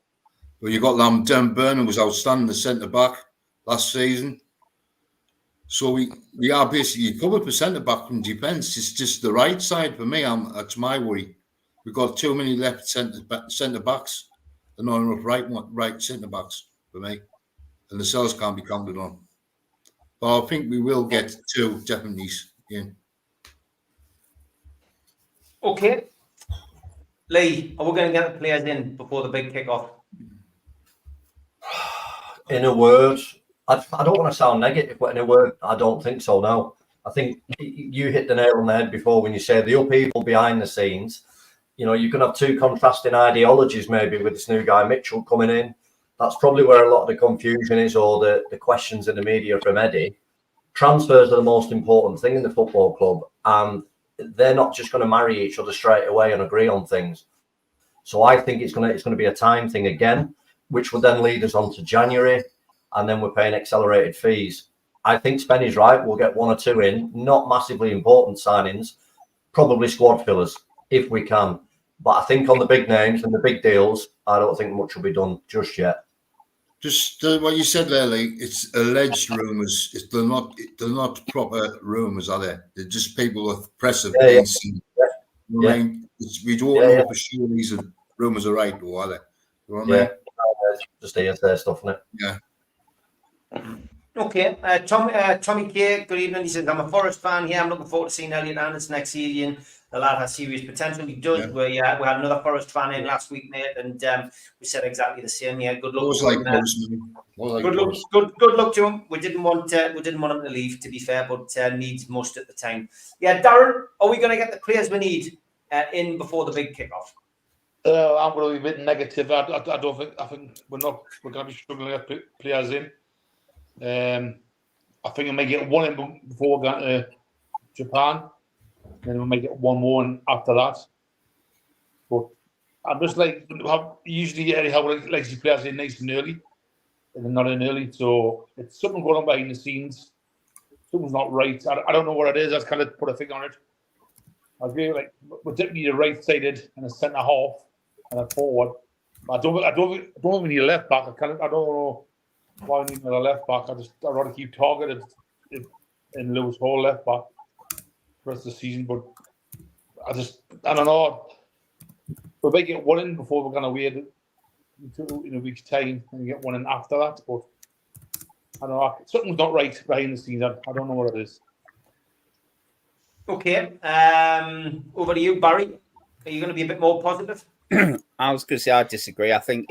Speaker 11: But you got Dan Burnham was outstanding the centre back last season. So we are basically covered for centre back from defence. It's just the right side for me. That's my worry. We've got too many left centre backs, and not enough right centre backs for me. And the cells can't be counted on. But I think we will get 2 definitely in.
Speaker 2: Okay. Lee, are we going to get the players in before the big kick-off?
Speaker 5: In a word, I don't want to sound negative, but in a word, I don't think so, no. I think you hit the nail on the head before when you say the upheaval behind the scenes. You're going to have 2 contrasting ideologies maybe with this new guy, Mitchell, coming in. That's probably where a lot of the confusion is, or the questions in the media from Eddie. Transfers are the most important thing in the football club, and they're not just going to marry each other straight away and agree on things. So I think it's going to be a time thing again, which would then lead us on to January, and then we're paying accelerated fees. I think Spenny's right. We'll get 1 or 2 in, not massively important signings, probably squad fillers if we can. But I think on the big names and the big deals, I don't think much will be done just yet.
Speaker 11: Just what you said there, Lee, it's alleged rumours. They're not proper rumours, are they? They're just people with press have been seen. Yeah. I mean, we don't know for sure these rumours are right, or are they? You know what I mean?
Speaker 5: Just hearsay stuff, isn't it?
Speaker 11: Yeah.
Speaker 2: Okay. Tommy K, good evening. He says, I'm a Forest fan here. I'm looking forward to seeing Elliot Anderson next season. The lad has serious potential. He does. Yeah. We had another Forest fan in last week, mate, and we said exactly the same. Yeah, good luck. Good luck to him. We didn't want him to leave, to be fair, but needs must at the time. Yeah, Darren, are we going to get the players we need in before the big kickoff?
Speaker 10: I'm going to be a bit negative. I think we're going to be struggling to get players in. I think we may get 1 in before we go to Japan. Then we might get 1 more in after that. But I'm just like, usually Eddie Howe likes to players in nice and early, and they're not in early. So it's something going on behind the scenes. Something's not right. I don't know what it is. I just kind of put a finger on it. I feel like we're definitely a right-sided and a centre half and a forward. I don't we need a left back. I don't know why we need another left back. I'd rather keep targeted in Lewis Hall left back the rest of the season. But I don't know. We might get 1 in before we're going to wait until in a week's time and get 1 in after that. But I don't know. Something's not right behind the scenes. I don't know what it is.
Speaker 2: Okay. Over to you, Barry. Are you going to be a bit more positive?
Speaker 9: I was going to say I disagree. I think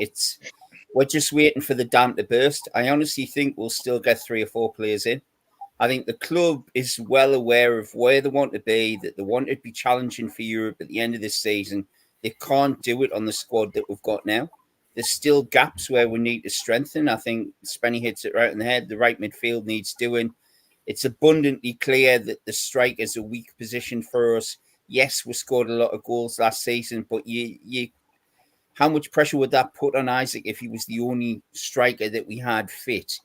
Speaker 9: we're just waiting for the dam to burst. I honestly think we'll still get 3 or 4 players in. I think the club is well aware of where they want to be, that they want to be challenging for Europe at the end of this season. They can't do it on the squad that we've got now. There's still gaps where we need to strengthen. I think Spenny hits it right in the head. The right midfield needs doing. It's abundantly clear that the strike is a weak position for us. Yes, we scored a lot of goals last season, but how much pressure would that put on Isaac if he was the only striker that we had fit?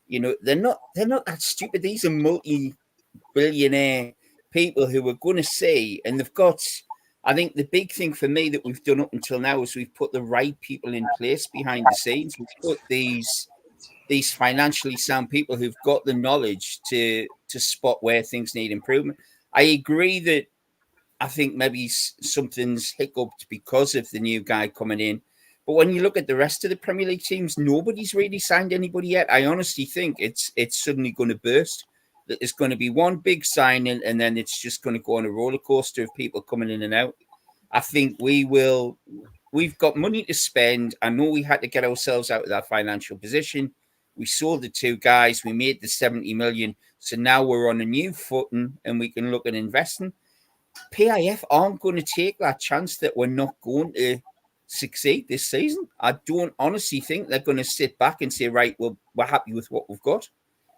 Speaker 9: You know, they're not that stupid. These are multi-billionaire people who are going to see, and they've got. I think the big thing for me that we've done up until now is we've put the right people in place behind the scenes. We've put these financially sound people who've got the knowledge to spot where things need improvement. I agree that I think maybe something's hiccuped because of the new guy coming in. But when you look at the rest of the Premier League teams, nobody's really signed anybody yet. I honestly think it's suddenly going to burst. That there's going to be one big signing, and then it's just going to go on a roller coaster of people coming in and out. I think we've got money to spend. I know we had to get ourselves out of that financial position. We sold the 2 guys. We made the 70 million. So now we're on a new footing and we can look at investing. PIF aren't going to take that chance that we're not going to succeed this season. I don't honestly think they're going to sit back and say, right, well, we're happy with what we've got.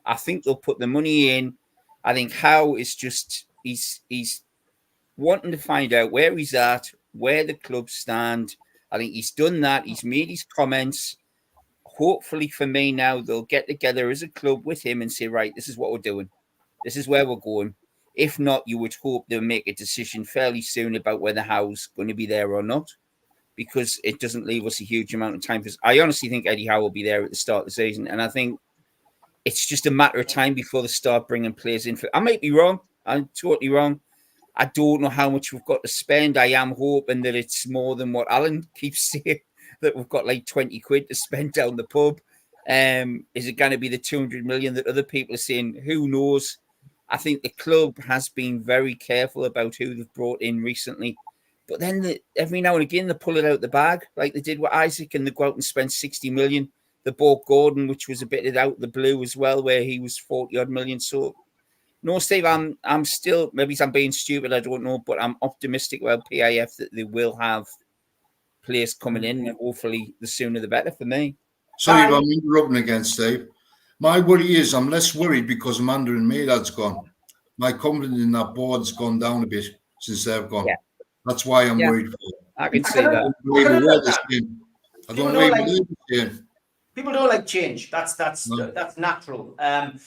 Speaker 9: I think they'll put the money in. I think Howe is just, he's wanting to find out where he's at, where the club stand. I think he's done that. He's made his comments. Hopefully for me now, they'll get together as a club with him and say, right, this is what we're doing. This is where we're going. If not, you would hope they'll make a decision fairly soon about whether Howe's going to be there or not, because it doesn't leave us a huge amount of time. I honestly think Eddie Howe will be there at the start of the season, and I think it's just a matter of time before they start bringing players in. I might be wrong. I'm totally wrong. I don't know how much we've got to spend. I am hoping that it's more than what Alan keeps saying, that we've got like 20 quid to spend down the pub. Is it going to be the 200 million that other people are saying? Who knows? I think the club has been very careful about who they've brought in recently. But then every now and again, they pull it out the bag, like they did with Isaac, and they go out and spend 60 million. They bought Gordon, which was a bit out the blue as well, where he was 40-odd million. So, no, Steve, I'm still, maybe I'm being stupid, I don't know, but I'm optimistic about PIF that they will have players coming in, and hopefully the sooner the better for me.
Speaker 11: Sorry if I'm interrupting again, Steve. My worry is I'm less worried because Amanda and Maynard's gone. My confidence in that board's gone down a bit since they've gone. Yeah. That's why I'm worried for it.
Speaker 9: I can see that.
Speaker 11: I don't believe it.
Speaker 2: People don't like change. That's natural.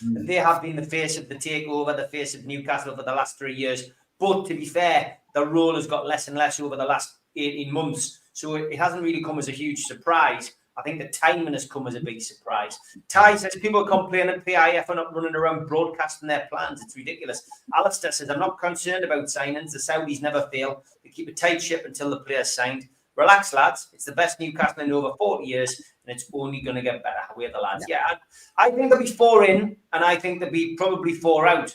Speaker 2: They have been the face of the takeover, the face of Newcastle for the last 3 years. But to be fair, the role has got less and less over the last 18 months. So it hasn't really come as a huge surprise. I think the timing has come as a big surprise. Ty says people complaining PIF are not running around broadcasting their plans. It's ridiculous. Alistair says, I'm not concerned about signings. The Saudis never fail. They keep a tight ship until the player's signed. Relax, lads. It's the best Newcastle in over 40 years, and it's only going to get better. We're the lads. Yeah, I think there'll be 4 in, and I think there'll be probably 4 out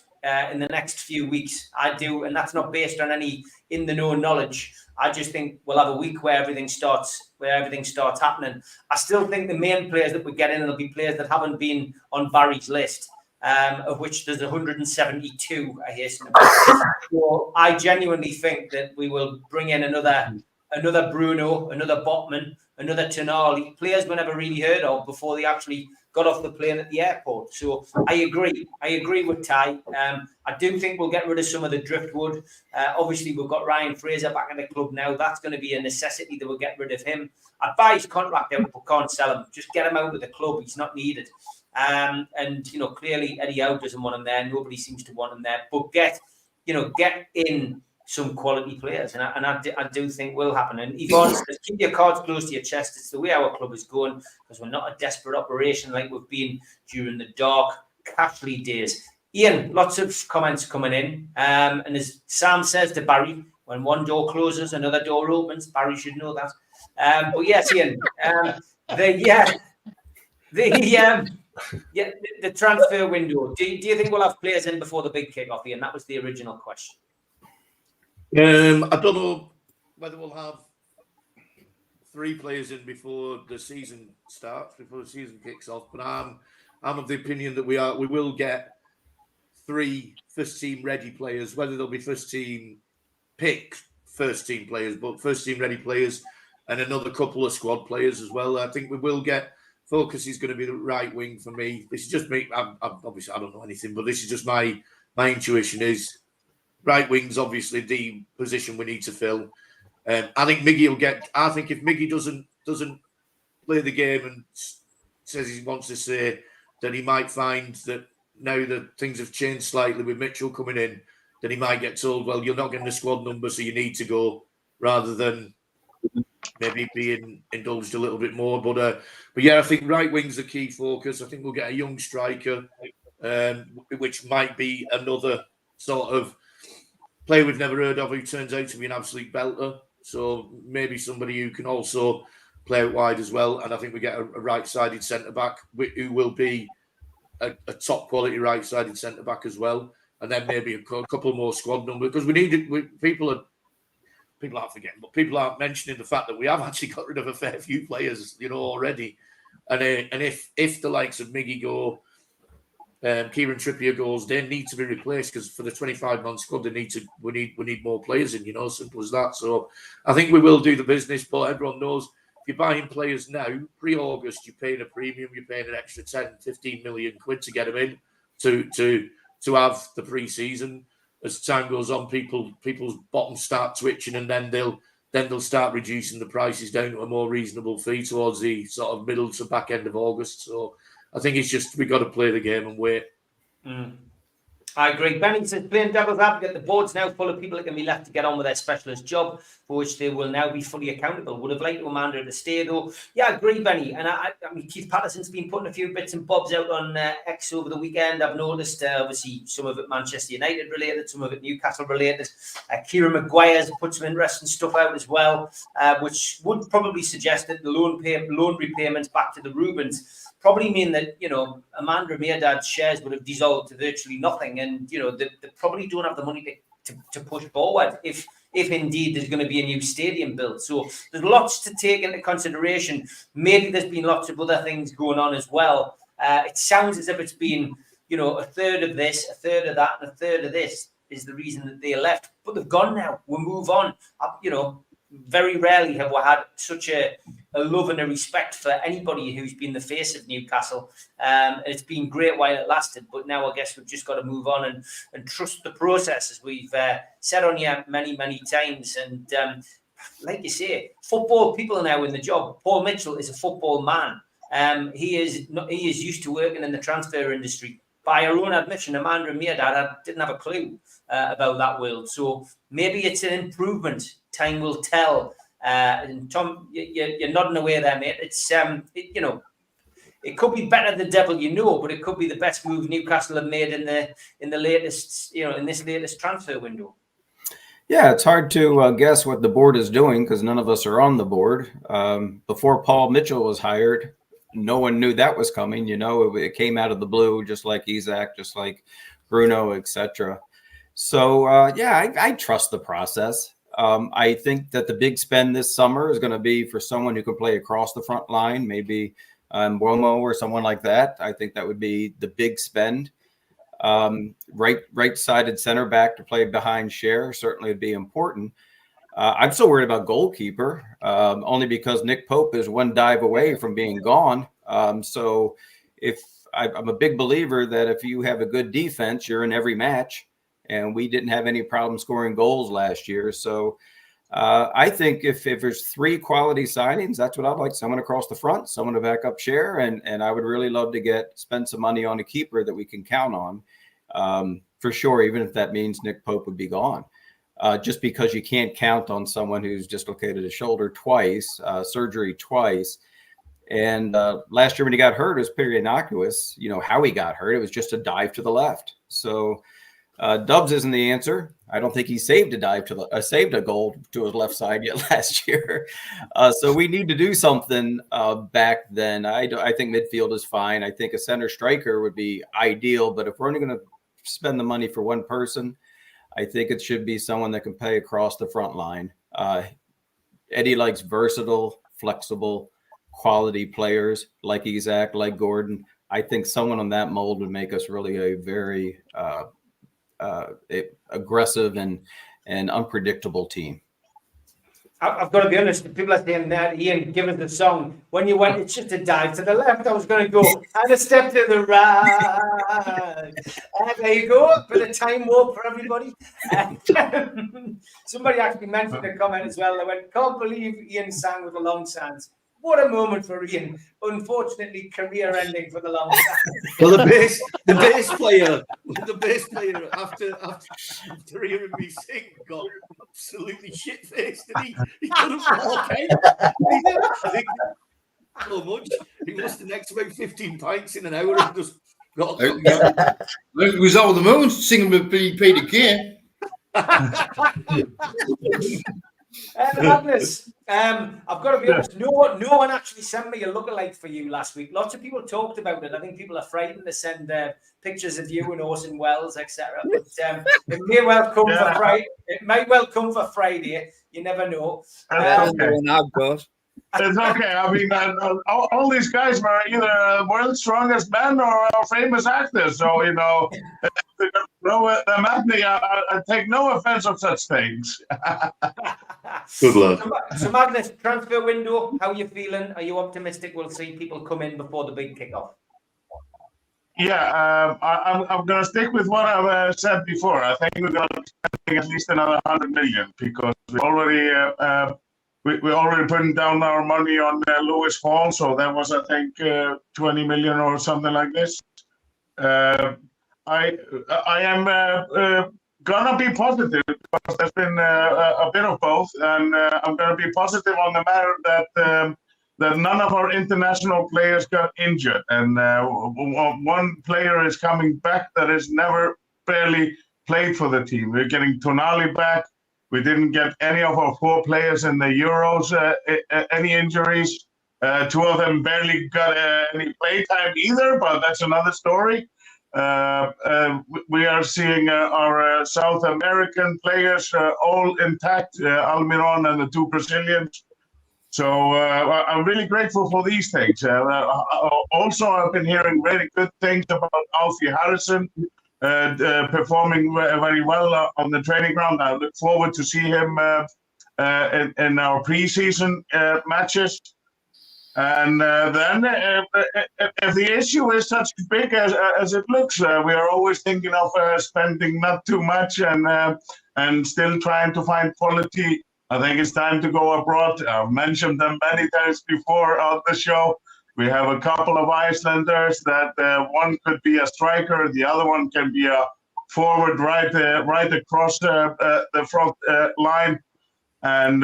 Speaker 2: in the next few weeks. I do, and that's not based on any in-the-know knowledge. I just think we'll have a week where everything starts happening. I still think the main players that we get in will be players that haven't been on Barry's list, of which there's 172. I hasten to say. So I genuinely think that we will bring in another Bruno, another Botman, another Tonali, players we never really heard of before they actually got off the plane at the airport. So I agree with Ty. I do think we'll get rid of some of the driftwood. Obviously, we've got Ryan Fraser back in the club now. That's going to be a necessity that we'll get rid of him. I'd buy his contract out, but can't sell him. Just get him out of the club. He's not needed. And clearly Eddie Howe doesn't want him there. Nobody seems to want him there. But get in some quality players, and I do think will happen. And Yvonne says, keep your cards close to your chest. It's the way our club is going, because we're not a desperate operation like we've been during the dark Cashley days. Ian, lots of comments coming in, and as Sam says to Barry, when one door closes, another door opens. Barry should know that. But yes, Ian, the transfer window. Do you think we'll have players in before the big kickoff, Ian? That was the original question.
Speaker 6: I don't know whether we'll have 3 players in before the season starts, before the season kicks off. But I'm of the opinion that we will get 3 first team ready players, whether they'll be first team players, but first team ready players, and another couple of squad players as well. I think we will get. Focus is going to be the right wing for me. This is just me. I'm obviously, I don't know anything, but this is just my intuition is right wing's obviously the position we need to fill. I think Miggy will get. I think if Miggy doesn't play the game and says he wants to say, then he might find that now that things have changed slightly with Mitchell coming in, then he might get told, well, you're not getting the squad number, so you need to go, rather than maybe being indulged a little bit more. But yeah, I think right wing's the key focus. I think we'll get a young striker, which might be another sort of player we've never heard of who turns out to be an absolute belter. So maybe somebody who can also play out wide as well. And I think we get a right-sided centre-back who will be a top quality right-sided centre-back as well. And then maybe a couple more squad numbers, because we need it. People aren't forgetting, but people aren't mentioning the fact that we have actually got rid of a fair few players, already. And if the likes of Miggy go, Kieran Trippier goes, they need to be replaced, because for the 25-man squad, we need more players in, simple as that. So I think we will do the business, but everyone knows if you're buying players now, pre-August, you're paying a premium, you're paying an extra 10, 15 million quid to get them in to have the pre-season. As time goes on, people's bottoms start twitching, and then they'll start reducing the prices down to a more reasonable fee towards the sort of middle to back end of August. So I think it's just we got to play the game and wait.
Speaker 2: I agree. Benny says, playing devil's advocate, the board's now full of people that can be left to get on with their specialist job, for which they will now be fully accountable. Would have liked Amanda to stay, though. Yeah, I agree, Benny. And I mean, Keith Patterson's been putting a few bits and bobs out on X over the weekend. I've noticed, obviously, some of it Manchester United related, some of it Newcastle related. Kieran Maguire's put some interesting stuff out as well, which would probably suggest that the loan repayments back to the Rubens probably mean that, Amanda Meerdad's shares would have dissolved to virtually nothing. And, they probably don't have the money to push forward if indeed there's going to be a new stadium built. So there's lots to take into consideration. Maybe there's been lots of other things going on as well. It sounds as if it's been, a third of this, a third of that, and a third of this is the reason that they left. But they've gone now. We'll move on. Very rarely have we had such a love and a respect for anybody who's been the face of Newcastle. It's been great while it lasted, but now I guess we've just got to move on and trust the process, as we've said on here many, many times. And like you say, football people now in the job. Paul Mitchell is a football man. He is used to working in the transfer industry. By her own admission, Amanda Meerdad didn't have a clue about that world. So maybe it's an improvement. Time will tell. And Tom, you're nodding away there, mate. It's it could be better the devil but it could be the best move Newcastle have made in the latest, in this latest transfer window.
Speaker 8: Yeah, it's hard to guess what the board is doing because none of us are on the board. Before Paul Mitchell was hired, no one knew that was coming. It came out of the blue, just like Isaac, just like Bruno, etc. So I trust the process. I think that the big spend this summer is going to be for someone who can play across the front line, maybe Womo or someone like that. I think that would be the big spend. Right-sided center back to play behind Cher certainly would be important. I'm still worried about goalkeeper, only because Nick Pope is one dive away from being gone. So I'm a big believer that if you have a good defense, you're in every match. And we didn't have any problem scoring goals last year. So I think if there's 3 quality signings, that's what I'd like. Someone across the front, someone to back up Cher. And I would really love to spend some money on a keeper that we can count on for sure, even if that means Nick Pope would be gone. Just because you can't count on someone who's dislocated his shoulder twice, surgery twice. And last year when he got hurt, it was pretty innocuous. How he got hurt. It was just a dive to the left. So Dubs isn't the answer. I don't think he saved a goal to his left side yet last year. So we need to do something back then. I think midfield is fine. I think a center striker would be ideal. But if we're only going to spend the money for one person, I think it should be someone that can play across the front line. Eddie likes versatile, flexible, quality players like Isaac, like Gordon. I think someone on that mold would make us really a very aggressive and unpredictable team.
Speaker 2: I've got to be honest, people are saying that, Ian, give us the song. When you went, it's just a dive to the left. I was going to go, and a step to the right. There you go, a bit of time warp for everybody. Somebody actually mentioned a comment as well. They went, can't believe Ian sang with the long sands. What a moment for Ian. Unfortunately, career ending for the long sands.
Speaker 6: Well, the bass player, after hearing me sing, got absolutely shit-faced, and he couldn't walk out. I think so much. He must have next about 15 pints in an hour and just got.
Speaker 11: It was over the moon singing with Peter Kay.
Speaker 2: Magnus, I've got to be honest, no one actually sent me a lookalike for you last week. Lots of people talked about it. I think people are frightened to send pictures of you and Orson Welles, etc. But it may well come for Friday. It might well come for Friday. You never know.
Speaker 7: It's okay. I mean, all these guys were either world's strongest men or famous actors. So, you know, I take no offense of such things.
Speaker 6: Good luck.
Speaker 2: So, Magnus, transfer window, how are you feeling? Are you optimistic we'll see people come in before the big kickoff?
Speaker 7: Yeah, I'm going to stick with what I've said before. I think we're going to be spending at least another 100 million because we already... We're already putting down our money on Lewis Hall, so that was, I think, 20 million or something like this. I am gonna be positive because there's been a bit of both, and I'm gonna be positive on the matter that none of our international players got injured, and one player is coming back that has never barely played for the team. We're getting Tonali back. We didn't get any of our 4 players in the Euros, any injuries. 2 of them barely got any playtime either, but that's another story. We are seeing our South American players all intact, Almiron and the 2 Brazilians. So I'm really grateful for these things. Also, I've been hearing really good things about Alfie Harrison. Performing very well on the training ground. I look forward to see him in our preseason matches. And then, if the issue is such big as it looks, we are always thinking of spending not too much and still trying to find quality. I think it's time to go abroad. I've mentioned them many times before on the show. We have a couple of Icelanders that one could be a striker, the other one can be a forward right across the front line. And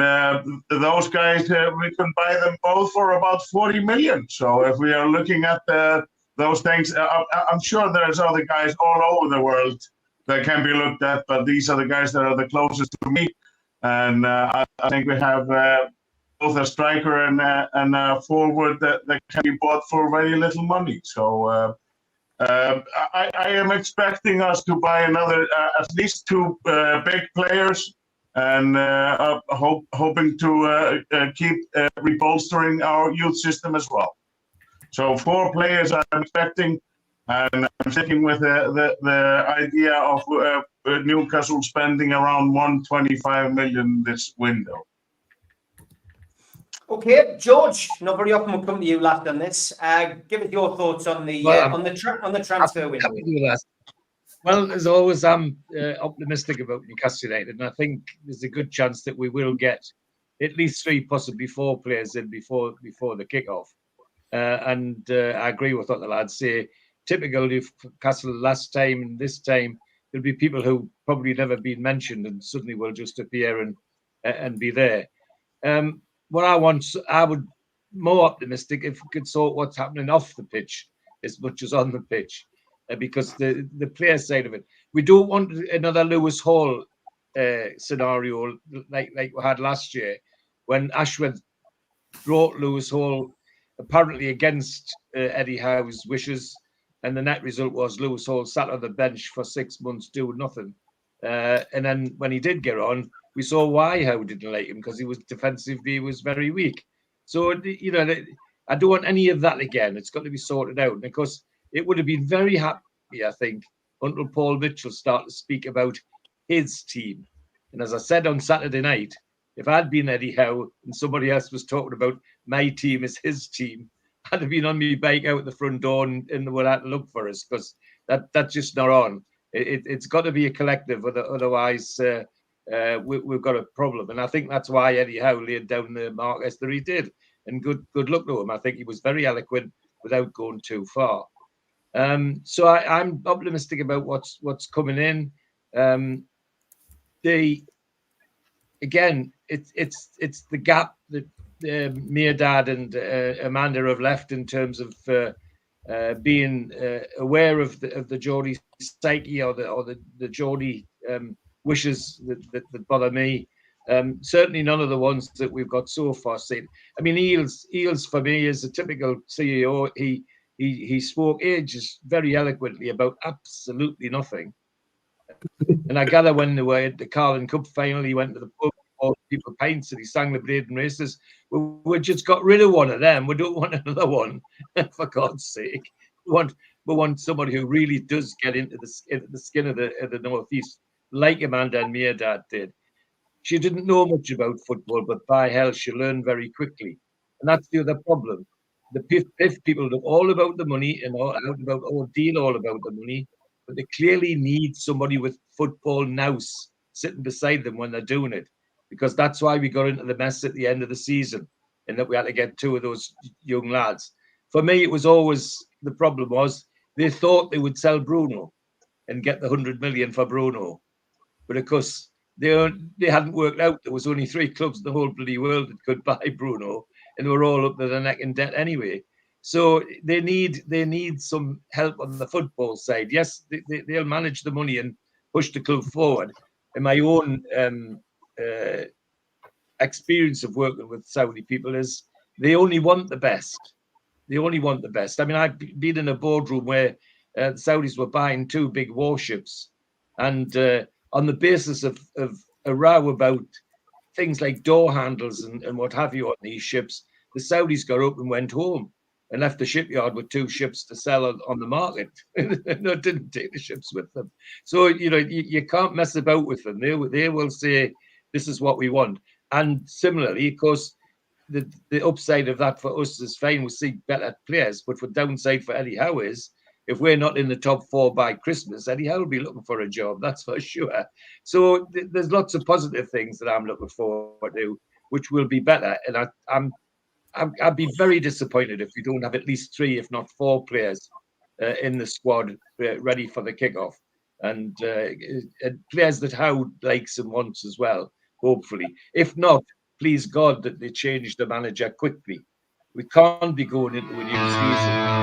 Speaker 7: those guys, we can buy them both for about 40 million. So if we are looking at those things, I'm sure there's other guys all over the world that can be looked at, but these are the guys that are the closest to me. And I think we have... both a striker and a forward that can be bought for very little money. So I am expecting us to buy another, at least 2 big players, and hoping to keep rebolstering our youth system as well. So 4 players I'm expecting, and I'm sticking with the idea of Newcastle spending around 125 million this window.
Speaker 2: Okay, George. Not very often we'll come to you last on this. Give us your thoughts on the transfer window.
Speaker 4: Well, as always, I'm optimistic about Newcastle United, and I think there's a good chance that we will get at least 3, possibly 4 players in before the kickoff. And I agree with what the lads say. Typically, Newcastle last time and this time, there'll be people who probably never been mentioned and suddenly will just appear and be there. What I would more optimistic if we could sort what's happening off the pitch as much as on the pitch, because the player side of it, we don't want another Lewis Hall scenario like we had last year when Ashworth brought Lewis Hall apparently against Eddie Howe's wishes, and the net result was Lewis Hall sat on the bench for 6 months doing nothing, and then when he did get on, we saw why Howe didn't like him, because he was defensively, he was very weak. So, you know, I don't want any of that again. It's got to be sorted out. Because it would have been very happy, I think, until Paul Mitchell started to speak about his team. And as I said on Saturday night, if I'd been Eddie Howe and somebody else was talking about my team as his team, I'd have been on my bike out the front door and would have to look for us, because that's just not on. It's got to be a collective, otherwise we've got a problem. And I think that's why Eddie Howe laid down the markers that he did. And good luck to him. I think he was very eloquent without going too far. So I'm optimistic about what's coming in. Again, it's the gap that Mirdad and Amanda have left in terms of being aware of the Geordie psyche or the Geordie wishes that bother me. Certainly none of the ones that we've got so far seen. I mean, Eels for me is a typical CEO. He spoke ages very eloquently about absolutely nothing. And I gather when they were at the Carling Cup final, he went to the pub, all people pints, and he sang the Braden Races. We just got rid of one of them. We don't want another one, for God's sake. We want somebody who really does get into the skin of the Northeast, like Amanda and Mirdad did. She didn't know much about football, but by hell, she learned very quickly. And that's the other problem. The PIF people know all about the money and all about the money, but they clearly need somebody with football nous sitting beside them when they're doing it, because that's why we got into the mess at the end of the season, and that we had to get two of those young lads. For me, it was always, the problem was they thought they would sell Bruno and get the 100 million for Bruno, but of course they hadn't worked out. There was only 3 clubs in the whole bloody world that could buy Bruno, and they were all up to their neck in debt anyway. So they need some help on the football side. Yes, they'll manage the money and push the club forward. In my own experience of working with Saudi people is they only want the best. They only want the best. I mean, I've been in a boardroom where the Saudis were buying 2 big warships, and on the basis of a row about things like door handles and what have you on these ships, the Saudis got up and went home and left the shipyard with 2 ships to sell on the market. No, didn't take the ships with them. So, you know, you can't mess about with them. They will say, this is what we want. And similarly, of course, the upside of that for us is fine. We see better players, but for downside for Eddie Howe is, if we're not in the top 4 by Christmas, Eddie Howe will be looking for a job, that's for sure. So there's lots of positive things that I'm looking forward to, which will be better. And I'd be very disappointed if we don't have at least 3, if not 4 players in the squad ready for the kickoff, and players that Howe likes and wants as well, hopefully. If not, please God that they change the manager quickly. We can't be going into a new season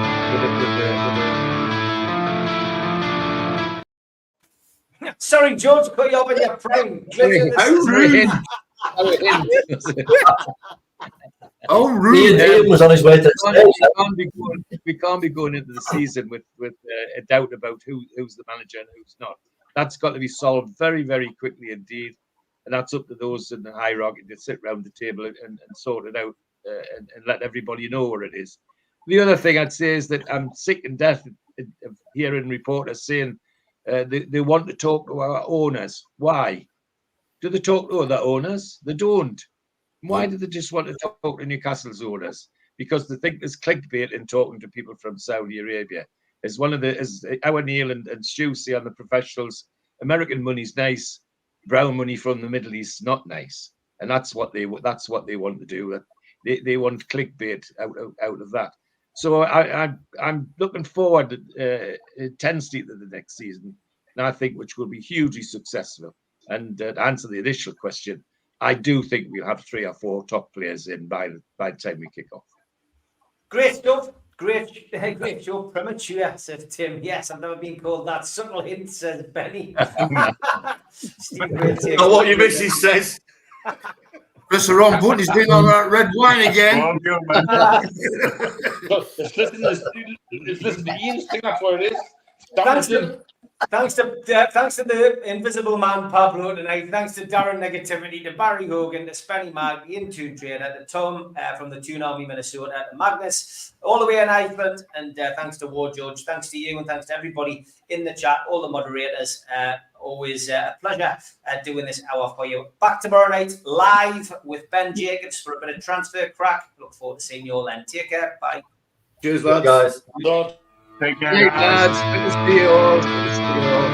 Speaker 2: Sorry, George, cut you off in your prime.
Speaker 5: Oh, rude! Ian was on his way to.
Speaker 4: We can't be going into the season with a doubt about who's the manager and who's not. That's got to be solved very, very quickly indeed, and that's up to those in the hierarchy to sit round the table and sort it out and let everybody know where it is. The other thing I'd say is that I'm sick and deaf of hearing reporters saying they want to talk to our owners. Why? Do they talk to other owners? They don't. Why do they just want to talk to Newcastle's owners? Because they think there's clickbait in talking to people from Saudi Arabia. As our Neil and Stu say on the professionals, American money's nice, brown money from the Middle East not nice, and that's what they want to do. They want clickbait out of that. So I'm looking forward intensely to the next season, and I think which will be hugely successful. And to answer the initial question, I do think we'll have 3 or 4 top players in by the time we kick off.
Speaker 2: Great stuff. Great show. Premature, said Tim. Yes, I've never been called that. Subtle hint, says Benny.
Speaker 6: What your missus says.
Speaker 11: Press the wrong button. He's been on that red wine again.
Speaker 10: Look, listen to Ian's thing. That's what it is.
Speaker 2: Thanks to the invisible man Pablo tonight. Thanks to Darren Negativity, to Barry Hogan, to Spenny Mag, the Intune Trader, to Tom from the Toon Army Minnesota, to Magnus all the way in Iceland, and thanks to War George. Thanks to you, and thanks to everybody in the chat, all the moderators. Always a pleasure doing this hour for you. Back tomorrow night live with Ben Jacobs for a bit of transfer crack. Look forward to seeing you all then. Take care. Bye.
Speaker 6: Cheers, lads.
Speaker 5: Guys.
Speaker 7: Take care,
Speaker 4: Hey,
Speaker 7: guys.
Speaker 4: lads. Good to see you all. Good to see you all.